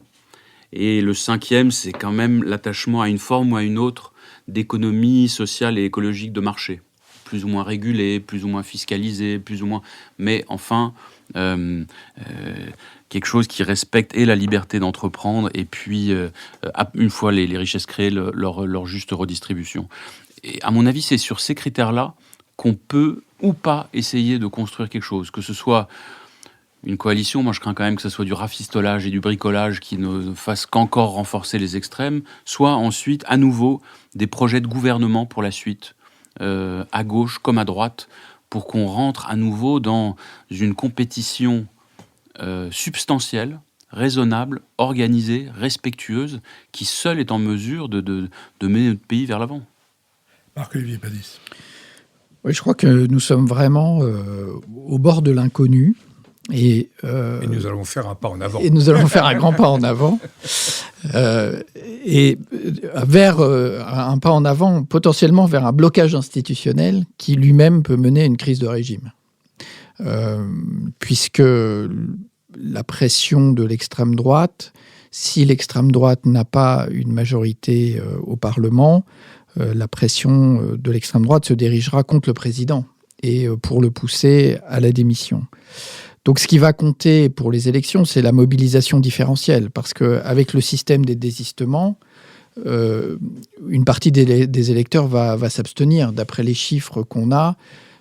Et le cinquième, c'est quand même l'attachement à une forme ou à une autre d'économie sociale et écologique de marché. Plus ou moins régulée, plus ou moins fiscalisée, plus ou moins... Mais enfin... quelque chose qui respecte et la liberté d'entreprendre et puis, une fois les richesses créées, leur juste redistribution. Et à mon avis, c'est sur ces critères-là qu'on peut ou pas essayer de construire quelque chose. Que ce soit une coalition, moi je crains quand même que ce soit du rafistolage et du bricolage qui ne fasse qu'encore renforcer les extrêmes, soit ensuite, à nouveau, des projets de gouvernement pour la suite, à gauche comme à droite, pour qu'on rentre à nouveau dans une compétition substantielle, raisonnable, organisée, respectueuse, qui seule est en mesure de mener notre pays vers l'avant. Marc-Olivier Badis. Oui, je crois que nous sommes vraiment au bord de l'inconnu. Et nous allons faire un pas en avant. Et nous allons faire un grand pas en avant. Et vers un pas en avant, potentiellement vers un blocage institutionnel qui lui-même peut mener à une crise de régime. Puisque la pression de l'extrême droite, si l'extrême droite n'a pas une majorité au Parlement, la pression de l'extrême droite se dirigera contre le président et pour le pousser à la démission. Donc ce qui va compter pour les élections, c'est la mobilisation différentielle, parce qu'avec le système des désistements, une partie des électeurs va s'abstenir. D'après les chiffres qu'on a,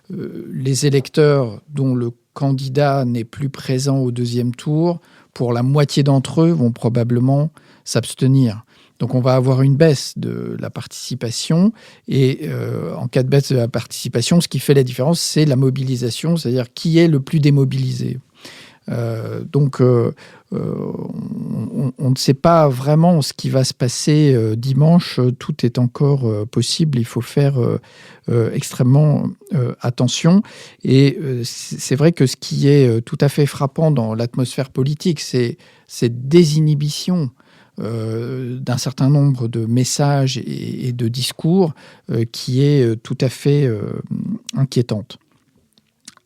les électeurs dont le candidat n'est plus présent au deuxième tour, pour la moitié d'entre eux, vont probablement s'abstenir. Donc on va avoir une baisse de la participation et en cas de baisse de la participation, ce qui fait la différence, c'est la mobilisation, c'est-à-dire qui est le plus démobilisé. Donc on ne sait pas vraiment ce qui va se passer dimanche. Tout est encore possible. Il faut faire extrêmement attention. Et c'est vrai que ce qui est tout à fait frappant dans l'atmosphère politique, c'est cette désinhibition d'un certain nombre de messages et de discours qui est tout à fait inquiétante.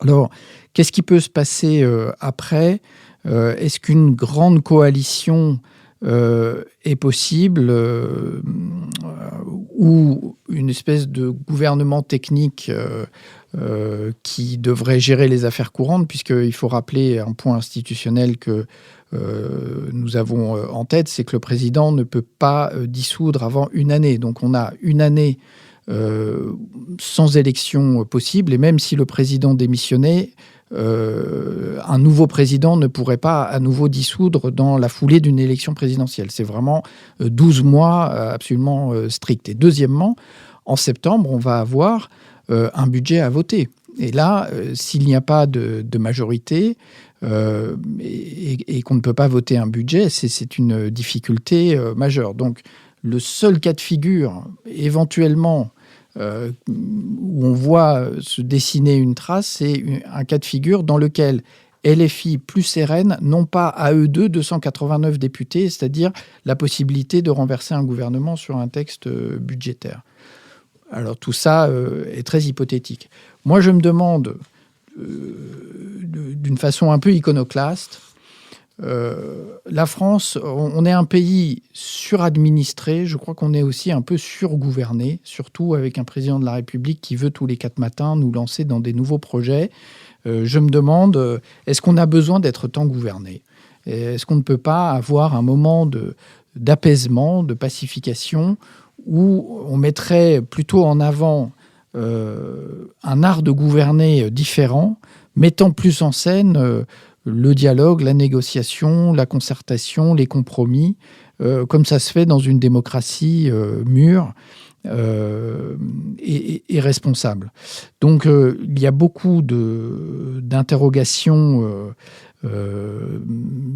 Alors, qu'est-ce qui peut se passer après ? Est-ce qu'une grande coalition est possible ou une espèce de gouvernement technique qui devrait gérer les affaires courantes, puisqu'il faut rappeler un point institutionnel que nous avons en tête, c'est que le président ne peut pas dissoudre avant une année. Donc on a une année sans élection possible, et même si le président démissionnait, un nouveau président ne pourrait pas à nouveau dissoudre dans la foulée d'une élection présidentielle. C'est vraiment 12 mois absolument stricts. Et deuxièmement, en septembre, on va avoir un budget à voter. Et là, s'il n'y a pas de majorité et qu'on ne peut pas voter un budget, c'est une difficulté majeure. Donc, le seul cas de figure, éventuellement, où on voit se dessiner une trace, c'est un cas de figure dans lequel LFI plus RN n'ont pas à eux deux 289 députés, c'est-à-dire la possibilité de renverser un gouvernement sur un texte budgétaire. Alors tout ça est très hypothétique. Moi, je me demande, d'une façon un peu iconoclaste, la France, on est un pays suradministré, je crois qu'on est aussi un peu surgouverné, surtout avec un président de la République qui veut tous les 4 matins nous lancer dans des nouveaux projets. Je me demande, est-ce qu'on a besoin d'être tant gouverné ? Est-ce qu'on ne peut pas avoir un moment d'apaisement, de pacification, où on mettrait plutôt en avant un art de gouverner différent, mettant plus en scène le dialogue, la négociation, la concertation, les compromis, comme ça se fait dans une démocratie mûre et responsable. Donc il y a beaucoup d'interrogations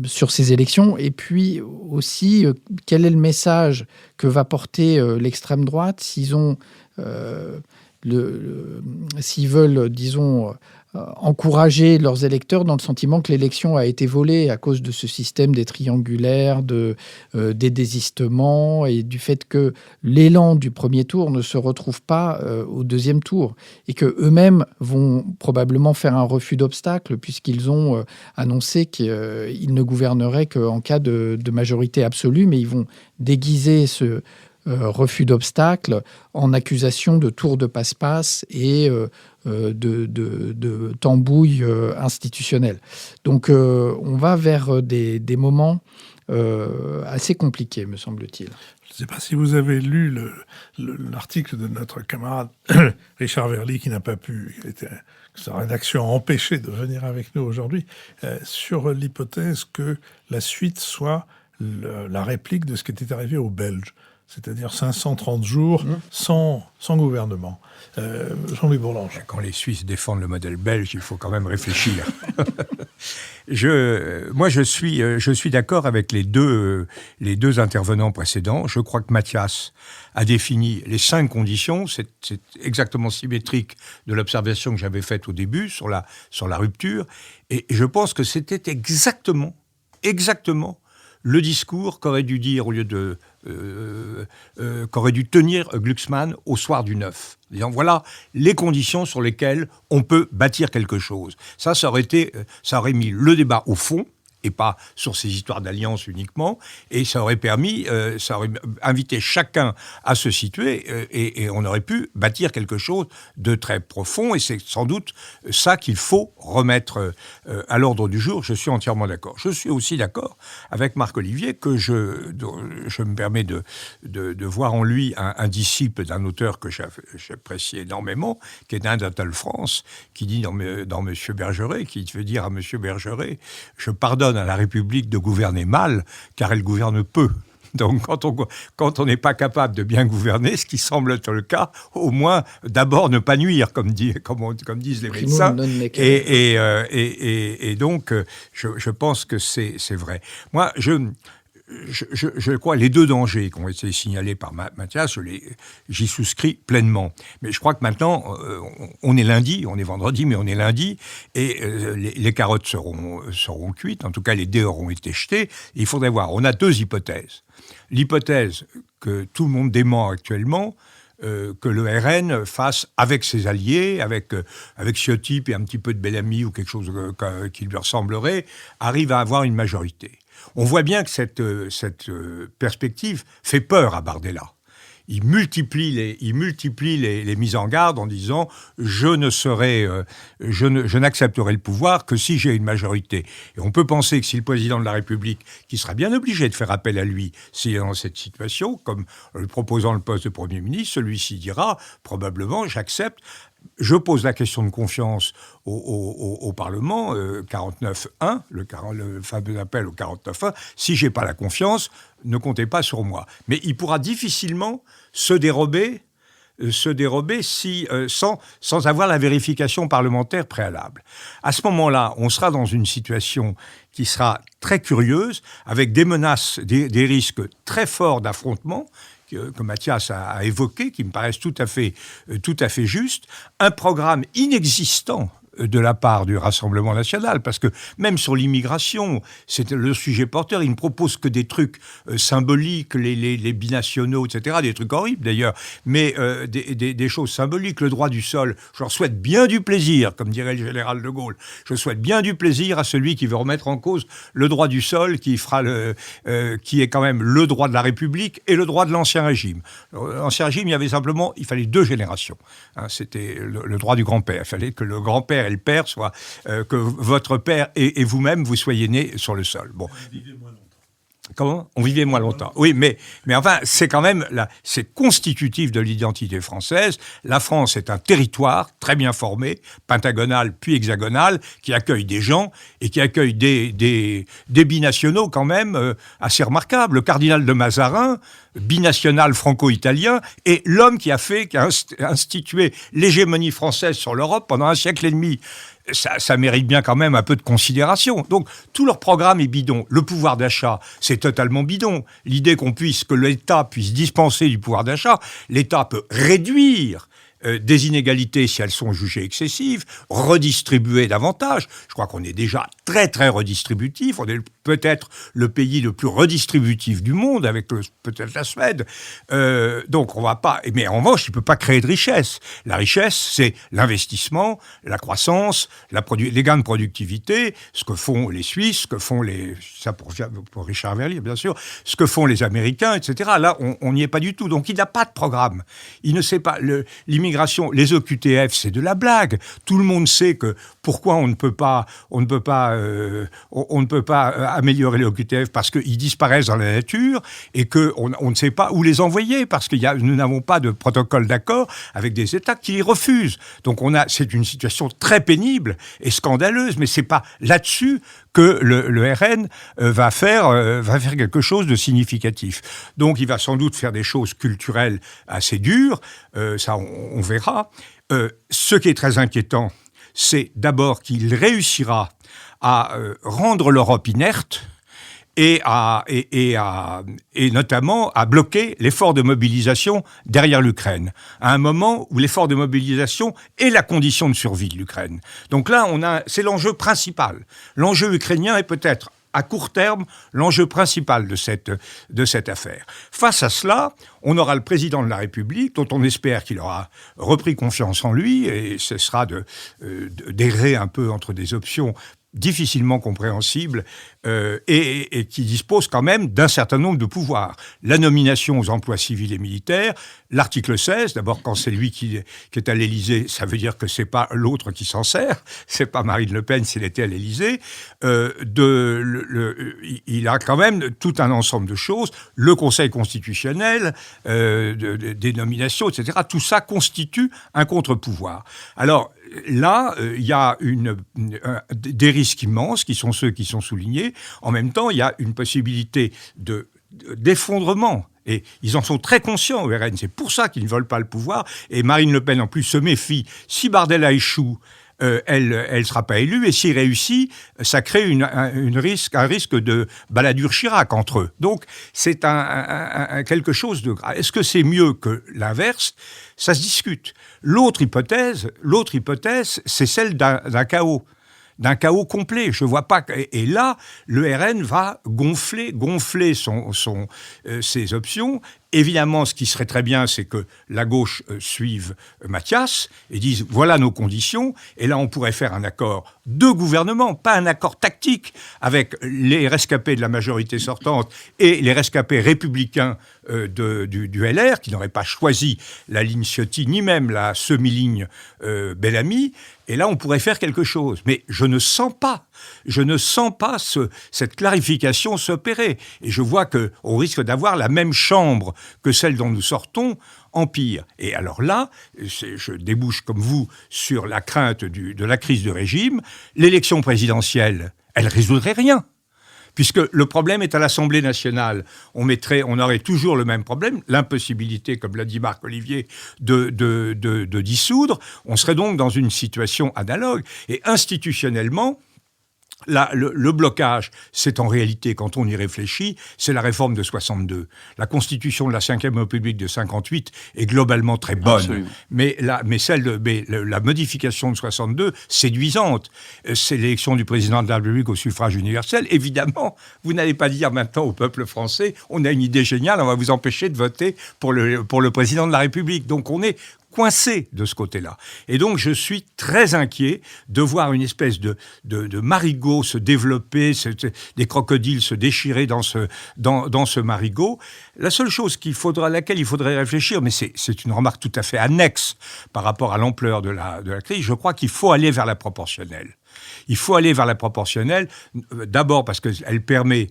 sur ces élections, et puis aussi quel est le message que va porter l'extrême droite s'ils veulent, disons, encourager leurs électeurs dans le sentiment que l'élection a été volée à cause de ce système des triangulaires, des désistements et du fait que l'élan du premier tour ne se retrouve pas au deuxième tour et qu'eux-mêmes vont probablement faire un refus d'obstacle puisqu'ils ont annoncé qu'ils ne gouverneraient qu'en cas de majorité absolue, mais ils vont déguiser ce refus d'obstacle en accusation de tour de passe-passe et de tambouille institutionnelle. Donc on va vers des moments assez compliqués, me semble-t-il. Je ne sais pas si vous avez lu l'article de notre camarade Richard Verly, qui n'a pas pu, sa rédaction a empêché de venir avec nous aujourd'hui, sur l'hypothèse que la suite soit la réplique de ce qui était arrivé aux Belges. C'est-à-dire 530 jours sans gouvernement. Jean-Louis Bourlanges. Quand les Suisses défendent le modèle belge, il faut quand même réfléchir. Moi, je suis d'accord avec les deux intervenants précédents. Je crois que Mathias a défini les 5 conditions. C'est exactement symétrique de l'observation que j'avais faite au début sur la rupture. Et je pense que c'était exactement le discours qu'aurait dû dire, au lieu de qu'aurait dû tenir Glucksmann au soir du 9. Disant, voilà les conditions sur lesquelles on peut bâtir quelque chose. Ça aurait mis le débat au fond, et pas sur ces histoires d'alliance uniquement, et ça aurait permis, ça aurait invité chacun à se situer, et on aurait pu bâtir quelque chose de très profond, et c'est sans doute ça qu'il faut remettre à l'ordre du jour. Je suis entièrement d'accord. Je suis aussi d'accord avec Marc-Olivier, que je me permets de voir en lui un disciple d'un auteur que j'apprécie énormément, qui est d'Anatole France, qui dit dans Monsieur Bergeret, qui veut dire à Monsieur Bergeret, je pardonne à la République de gouverner mal, car elle gouverne peu. Donc, quand on n'est pas capable de bien gouverner, ce qui semble être le cas, au moins, d'abord, ne pas nuire, comme disent les médecins. Et donc, je pense que c'est vrai. Moi, je crois les deux dangers qui ont été signalés par Mathias, j'y souscris pleinement. Mais je crois que maintenant, on est lundi, on est vendredi, mais on est lundi, et les carottes seront cuites, en tout cas les dés auront été jetés. Il faudrait voir, on a deux hypothèses. L'hypothèse que tout le monde dément actuellement, que le RN fasse avec ses alliés, avec Ciotti et un petit peu de Bellamy ou quelque chose qui lui ressemblerait, arrive à avoir une majorité. On voit bien que cette perspective fait peur à Bardella. Il multiplie les mises en garde en disant « je n'accepterai le pouvoir que si j'ai une majorité ». Et on peut penser que si le président de la République, qui sera bien obligé de faire appel à lui s'il est dans cette situation, comme le proposant le poste de Premier ministre, celui-ci dira probablement « j'accepte ». Je pose la question de confiance au Parlement, 49.1, le fameux appel au 49.1. Si je n'ai pas la confiance, ne comptez pas sur moi. Mais il pourra difficilement se dérober sans avoir la vérification parlementaire préalable. À ce moment-là, on sera dans une situation qui sera très curieuse, avec des menaces, des risques très forts d'affrontement, que Mathias a évoqué, qui me paraissent tout à fait justes, un programme inexistant de la part du Rassemblement national, parce que même sur l'immigration, c'était le sujet porteur, il ne propose que des trucs symboliques, les binationaux, etc., des trucs horribles d'ailleurs, mais des choses symboliques. Le droit du sol, je leur souhaite bien du plaisir, comme dirait le général de Gaulle, je souhaite bien du plaisir à celui qui veut remettre en cause le droit du sol, qui est quand même le droit de la République et le droit de l'Ancien Régime. L'Ancien Régime, il fallait 2 générations. Hein, c'était le droit du grand-père. Il fallait que le grand-père et le père soient, que votre père et vous-même, vous soyez nés sur le sol. Bon. On vivait moins longtemps. Comment ? On vivait moins longtemps. Oui, mais enfin, c'est quand même c'est constitutif de l'identité française. La France est un territoire très bien formé, pentagonal puis hexagonal, qui accueille des gens et qui accueille des binationaux quand même assez remarquables. Le cardinal de Mazarin, binational franco-italien, et l'homme qui a institué l'hégémonie française sur l'Europe pendant 1 siècle et demi. Ça mérite bien quand même un peu de considération. Donc, tout leur programme est bidon. Le pouvoir d'achat, c'est totalement bidon. L'idée que l'État puisse dispenser du pouvoir d'achat, l'État peut réduire des inégalités si elles sont jugées excessives, redistribuer davantage. Je crois qu'on est déjà très, très redistributif. On est peut-être le pays le plus redistributif du monde, avec peut-être la Suède. Donc, on va pas... Mais en revanche, il ne peut pas créer de richesse. La richesse, c'est l'investissement, la croissance, les gains de productivité, ce que font les Suisses, ce que font ça pour Richard Verlier, bien sûr, ce que font les Américains, etc. Là, on n'y est pas du tout. Donc, il n'a pas de programme. Il ne sait pas... L'immigration, les OQTF, c'est de la blague. Tout le monde sait que pourquoi on ne peut pas améliorer les OQTF, parce qu'ils disparaissent dans la nature et qu'on ne sait pas où les envoyer, parce que nous n'avons pas de protocole d'accord avec des États qui les refusent. Donc c'est une situation très pénible et scandaleuse, mais c'est pas là-dessus que le RN va faire quelque chose de significatif. Donc il va sans doute faire des choses culturelles assez dures, ça on verra. Ce qui est très inquiétant, c'est d'abord qu'il réussira à rendre l'Europe inerte et notamment à bloquer l'effort de mobilisation derrière l'Ukraine, à un moment où l'effort de mobilisation est la condition de survie de l'Ukraine. Donc là, c'est l'enjeu principal. L'enjeu ukrainien est peut-être, à court terme, l'enjeu principal de cette affaire. Face à cela, on aura le président de la République, dont on espère qu'il aura repris confiance en lui, et ce sera d'errer un peu entre des options difficilement compréhensible et qui dispose quand même d'un certain nombre de pouvoirs. La nomination aux emplois civils et militaires, l'article 16, d'abord quand c'est lui qui est à l'Élysée, ça veut dire que c'est pas l'autre qui s'en sert, c'est pas Marine Le Pen s'il était à l'Élysée, il a quand même tout un ensemble de choses, le Conseil constitutionnel, des nominations, etc. Tout ça constitue un contre-pouvoir. Alors, là, il y a des risques immenses qui sont ceux qui sont soulignés. En même temps, il y a une possibilité d'effondrement. Et ils en sont très conscients au RN. C'est pour ça qu'ils ne veulent pas le pouvoir. Et Marine Le Pen, en plus, se méfie. Si Bardella échoue, elle ne sera pas élue. Et s'il réussit, ça crée un risque de baladure Chirac entre eux. Donc, c'est quelque chose de grave. Est-ce que c'est mieux que l'inverse ? Ça se discute. L'autre hypothèse, c'est celle d'un chaos. D'un chaos complet. Je vois pas. Et là, le RN va gonfler ses options. Évidemment, ce qui serait très bien, c'est que la gauche suive Mathias et dise voilà nos conditions. Et là, on pourrait faire un accord de gouvernement, pas un accord tactique avec les rescapés de la majorité sortante et les rescapés républicains du LR, qui n'auraient pas choisi la ligne Ciotti, ni même la semi-ligne Bellamy. Et là, on pourrait faire quelque chose. Mais je ne sens pas cette clarification s'opérer. Et je vois qu'on risque d'avoir la même chambre que celle dont nous sortons, en pire. Et alors là, je débouche comme vous sur la crainte de la crise de régime. L'élection présidentielle, elle résoudrait rien. Puisque le problème est à l'Assemblée nationale. On aurait toujours le même problème, l'impossibilité, comme l'a dit Marc Olivier, de dissoudre. On serait donc dans une situation analogue. Et institutionnellement, là, le blocage, c'est en réalité, quand on y réfléchit, c'est la réforme de 62. La constitution de la Ve République de 58 est globalement très bonne. Absolument. Mais la modification de 62, séduisante. C'est l'élection du président de la République au suffrage universel. Évidemment, vous n'allez pas dire maintenant au peuple français, on a une idée géniale, on va vous empêcher de voter pour le président de la République. Donc on est coincé de ce côté-là. Et donc, je suis très inquiet de voir une espèce de marigot se développer, des crocodiles se déchirer dans ce marigot. La seule chose à laquelle il faudrait réfléchir, mais c'est une remarque tout à fait annexe par rapport à l'ampleur de la crise, je crois qu'il faut aller vers la proportionnelle. Il faut aller vers la proportionnelle, d'abord parce qu'elle permet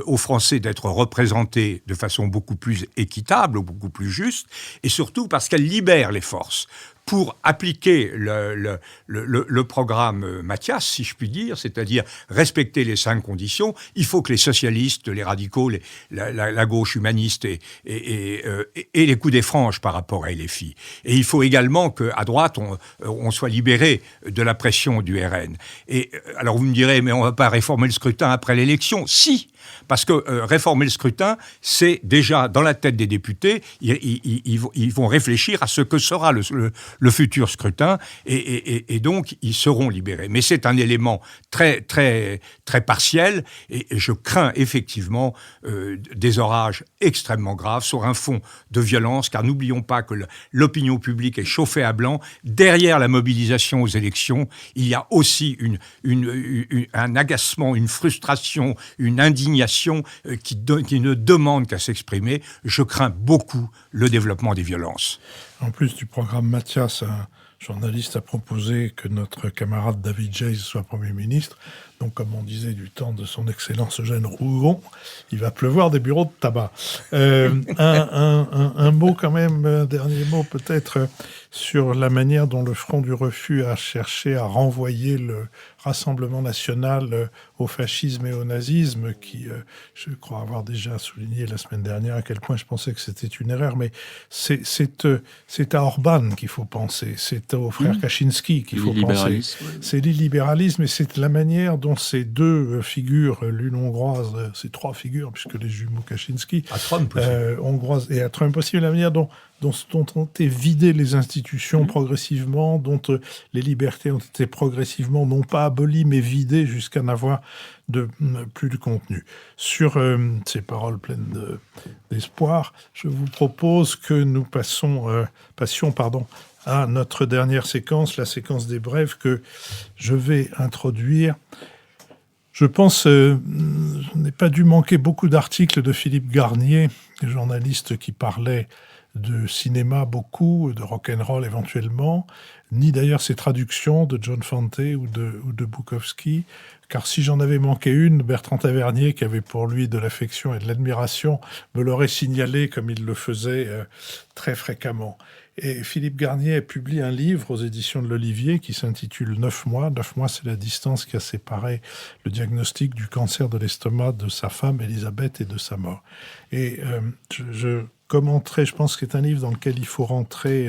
aux Français d'être représentés de façon beaucoup plus équitable, beaucoup plus juste, et surtout parce qu'elle libère les forces pour appliquer le programme Mathias, si je puis dire, c'est-à-dire respecter les 5 conditions. Il faut que les socialistes, les radicaux, la gauche humaniste et les coups des franges par rapport à LFI. Et il faut également qu'à droite, on soit libéré de la pression du RN. Et alors vous me direz, mais on ne va pas réformer le scrutin après l'élection. Si, parce que réformer le scrutin, c'est déjà dans la tête des députés, ils vont réfléchir à ce que sera le futur scrutin, et donc ils seront libérés. Mais c'est un élément très, très, très partiel, et je crains effectivement des orages extrêmement graves sur un fond de violence, car n'oublions pas que l'opinion publique est chauffée à blanc. Derrière la mobilisation aux élections, il y a aussi un agacement, une frustration, une indignation qui ne demande qu'à s'exprimer. Je crains beaucoup le développement des violences. En plus du programme Mathias, un journaliste a proposé que notre camarade David Jayes soit Premier ministre. Donc, comme on disait du temps de son Excellence Eugène Rougon, il va pleuvoir des bureaux de tabac. Un mot quand même, un dernier mot peut-être, sur la manière dont le Front du Refus a cherché à renvoyer le Rassemblement national au fascisme et au nazisme, qui, je crois avoir déjà souligné la semaine dernière à quel point je pensais que c'était une erreur, mais c'est à Orban qu'il faut penser, c'est au frère Kaczynski qu'il faut penser. C'est l'illibéralisme, et c'est la manière dont ces deux figures, l'une hongroise, ces 3 figures, puisque les jumeaux Kaczynski, à Trump hongroise et à Trump aussi, la manière dont ont été vidées les institutions progressivement, dont les libertés ont été progressivement, non pas abolies, mais vidées jusqu'à n'avoir plus de contenu. Sur ces paroles pleines d'espoir, je vous propose que nous passions à notre dernière séquence, la séquence des brèves que je vais introduire. Je pense, je n'ai pas dû manquer beaucoup d'articles de Philippe Garnier, journaliste qui parlait de cinéma beaucoup, de rock'n'roll éventuellement, ni d'ailleurs ses traductions de John Fante ou de Bukowski. Car si j'en avais manqué une, Bertrand Tavernier, qui avait pour lui de l'affection et de l'admiration, me l'aurait signalé comme il le faisait très fréquemment. Et Philippe Garnier publie un livre aux éditions de l'Olivier qui s'intitule 9 mois. 9 mois, c'est la distance qui a séparé le diagnostic du cancer de l'estomac de sa femme, Elisabeth, et de sa mort. Et je commenterai, je pense que c'est un livre dans lequel il faut rentrer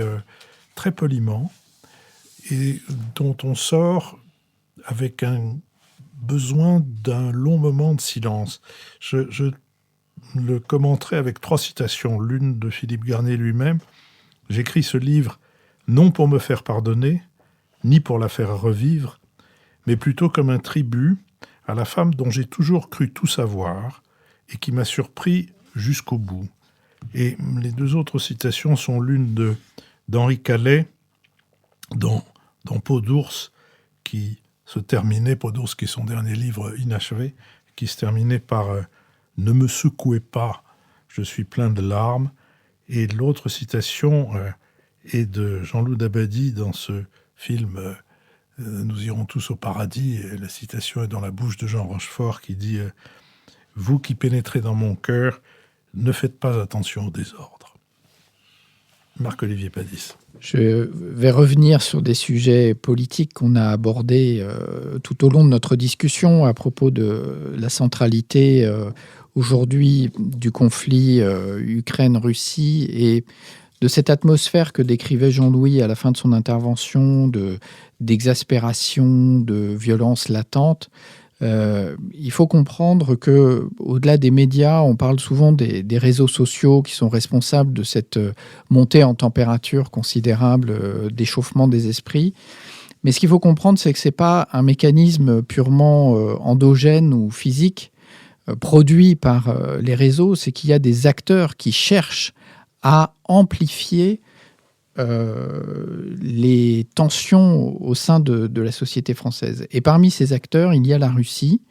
très poliment et dont on sort avec un besoin d'un long moment de silence. Je le commenterai avec 3 citations. L'une de Philippe Garnier lui-même. J'écris ce livre non pour me faire pardonner, ni pour la faire revivre, mais plutôt comme un tribut à la femme dont j'ai toujours cru tout savoir et qui m'a surpris jusqu'au bout. Et les 2 autres citations sont l'une d'Henri Calais dans Peau d'ours, qui se terminait, Peau d'ours qui est son dernier livre inachevé, qui se terminait par « Ne me secouez pas, je suis plein de larmes ». Et l'autre citation est de Jean-Loup Dabadi dans ce film « Nous irons tous au paradis ». Et la citation est dans la bouche de Jean Rochefort qui dit « Vous qui pénétrez dans mon cœur, ne faites pas attention au désordre ». Marc-Olivier Padis. Je vais revenir sur des sujets politiques qu'on a abordés tout au long de notre discussion à propos de la centralité aujourd'hui du conflit Ukraine-Russie et de cette atmosphère que décrivait Jean-Louis à la fin de son intervention, d'exaspération, de violence latente. Il faut comprendre que, au-delà des médias, on parle souvent des réseaux sociaux qui sont responsables de cette montée en température considérable d'échauffement des esprits. Mais ce qu'il faut comprendre, c'est que ce n'est pas un mécanisme purement endogène ou physique produit par les réseaux, c'est qu'il y a des acteurs qui cherchent à amplifier les tensions au sein de la société française. Et parmi ces acteurs, il y a la Russie.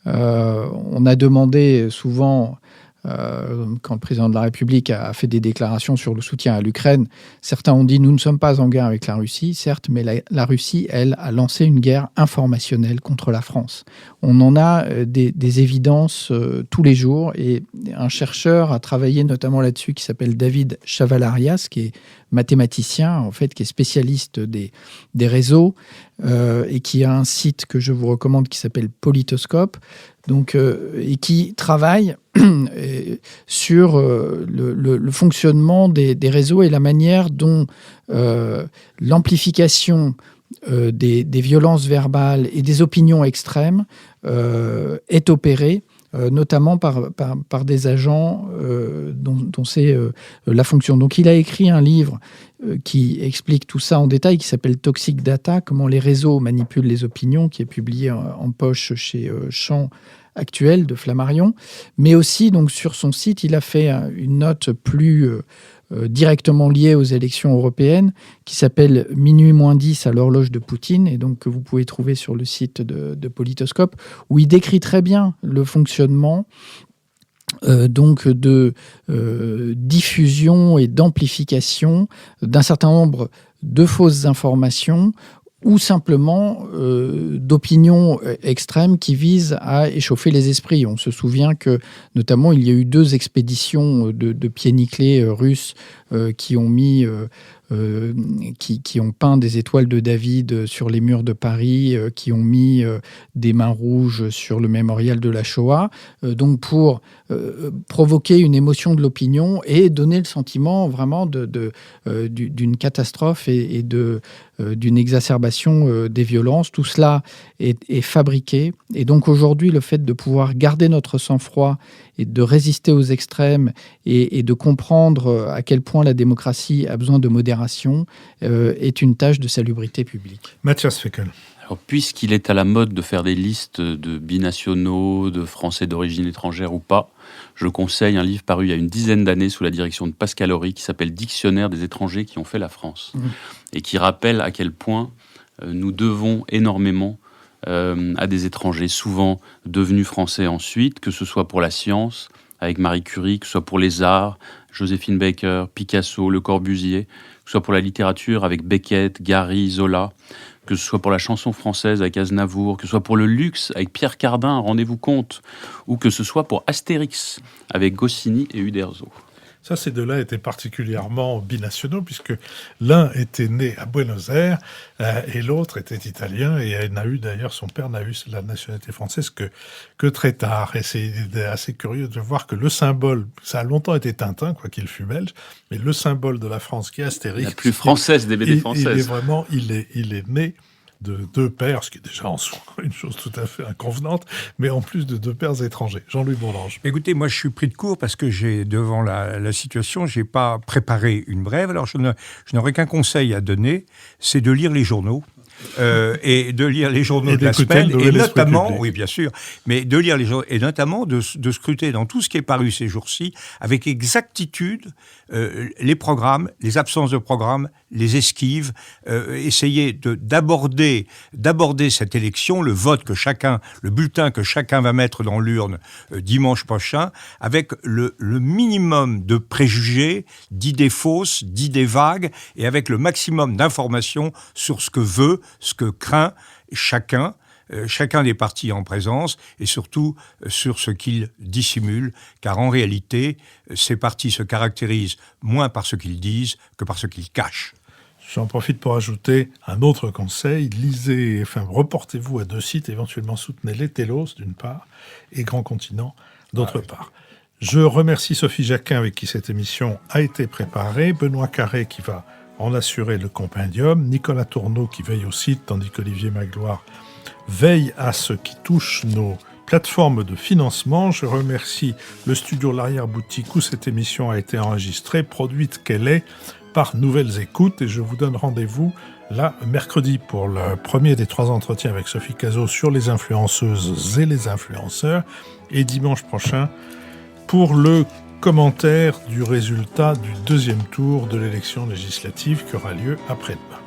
On a demandé souvent, quand le président de la République a fait des déclarations sur le soutien à l'Ukraine, certains ont dit « nous ne sommes pas en guerre avec la Russie », certes, mais la Russie, elle, a lancé une guerre informationnelle contre la France. On en a des évidences tous les jours, et un chercheur a travaillé notamment là-dessus qui s'appelle David Chavalarias, qui est mathématicien, en fait, qui est spécialiste des réseaux et qui a un site que je vous recommande qui s'appelle Politoscope, donc, et qui travaille sur le fonctionnement des réseaux et la manière dont l'amplification des violences verbales et des opinions extrêmes est opérée, notamment par des agents dont c'est la fonction. Donc il a écrit un livre qui explique tout ça en détail, qui s'appelle Toxic Data, comment les réseaux manipulent les opinions, qui est publié en poche chez Champ Actuel de Flammarion. Mais aussi, donc, sur son site, il a fait une note plus directement liée aux élections européennes, qui s'appelle Minuit moins 10 à l'horloge de Poutine, et donc que vous pouvez trouver sur le site de Politoscope, où il décrit très bien le fonctionnement donc de diffusion et d'amplification d'un certain nombre de fausses informations ou simplement d'opinions extrêmes qui visent à échauffer les esprits. On se souvient que, notamment, il y a eu 2 expéditions de pieds nickelés russes qui ont mis... qui ont peint des étoiles de David sur les murs de Paris, qui ont mis des mains rouges sur le mémorial de la Shoah, donc pour provoquer une émotion de l'opinion et donner le sentiment vraiment d'une catastrophe et d'une exacerbation des violences. Tout cela est fabriqué. Et donc aujourd'hui, le fait de pouvoir garder notre sang-froid et de résister aux extrêmes et de comprendre à quel point la démocratie a besoin de modération est une tâche de salubrité publique. Mathias Fekl. Alors, puisqu'il est à la mode de faire des listes de binationaux, de Français d'origine étrangère ou pas, je conseille un livre paru il y a une dizaine d'années sous la direction de Pascal Horry qui s'appelle « Dictionnaire des étrangers qui ont fait la France » et qui rappelle à quel point nous devons énormément à des étrangers, souvent devenus français ensuite, que ce soit pour la science, avec Marie Curie, que ce soit pour les arts, Joséphine Baker, Picasso, Le Corbusier, que ce soit pour la littérature avec Beckett, Gary, Zola, que ce soit pour la chanson française avec Aznavour, que ce soit pour le luxe avec Pierre Cardin, rendez-vous compte, ou que ce soit pour Astérix avec Goscinny et Uderzo. Ça, ces deux-là étaient particulièrement binationaux, puisque l'un était né à Buenos Aires et l'autre était italien. Et elle n'a eu, d'ailleurs, son père n'a eu la nationalité française que très tard. Et c'est assez curieux de voir que le symbole, ça a longtemps été Tintin, quoi qu'il fût belge, mais le symbole de la France qui est Astérix... La plus française des BD françaises. Il est né de deux pères, ce qui est déjà en soi une chose tout à fait inconvenante, mais en plus de deux pères étrangers. Jean-Louis Bourlange. Écoutez, moi je suis pris de court parce que devant la situation, je n'ai pas préparé une brève. Alors je n'aurais qu'un conseil à donner, c'est de lire les journaux. Et de lire les journaux de la semaine, et notamment, oui bien sûr, mais de lire les journaux, et notamment de scruter dans tout ce qui est paru ces jours-ci, avec exactitude, les programmes, les absences de programmes, les esquives, essayer d'aborder cette élection, le vote que chacun, le bulletin que chacun va mettre dans l'urne dimanche prochain, avec le minimum de préjugés, d'idées fausses, d'idées vagues, et avec le maximum d'informations sur ce que veut, ce que craint chacun des partis en présence, et surtout sur ce qu'ils dissimulent, car en réalité, ces partis se caractérisent moins par ce qu'ils disent que par ce qu'ils cachent. J'en profite pour ajouter un autre conseil. Reportez-vous à 2 sites, éventuellement soutenez-les, Télos d'une part, et Grand Continent d'autre part. Je remercie Sophie Jacquin avec qui cette émission a été préparée, Benoît Carré qui va en assurer le compendium, Nicolas Tourneau qui veille au site, tandis qu'Olivier Magloire veille à ce qui touche nos plateformes de financement. Je remercie le studio L'Arrière-Boutique où cette émission a été enregistrée, produite qu'elle est par Nouvelles Écoutes, et je vous donne rendez-vous là mercredi pour le premier des 3 entretiens avec Sophie Cazot sur les influenceuses et les influenceurs, et dimanche prochain pour le commentaire du résultat du 2e tour de l'élection législative qui aura lieu après-demain.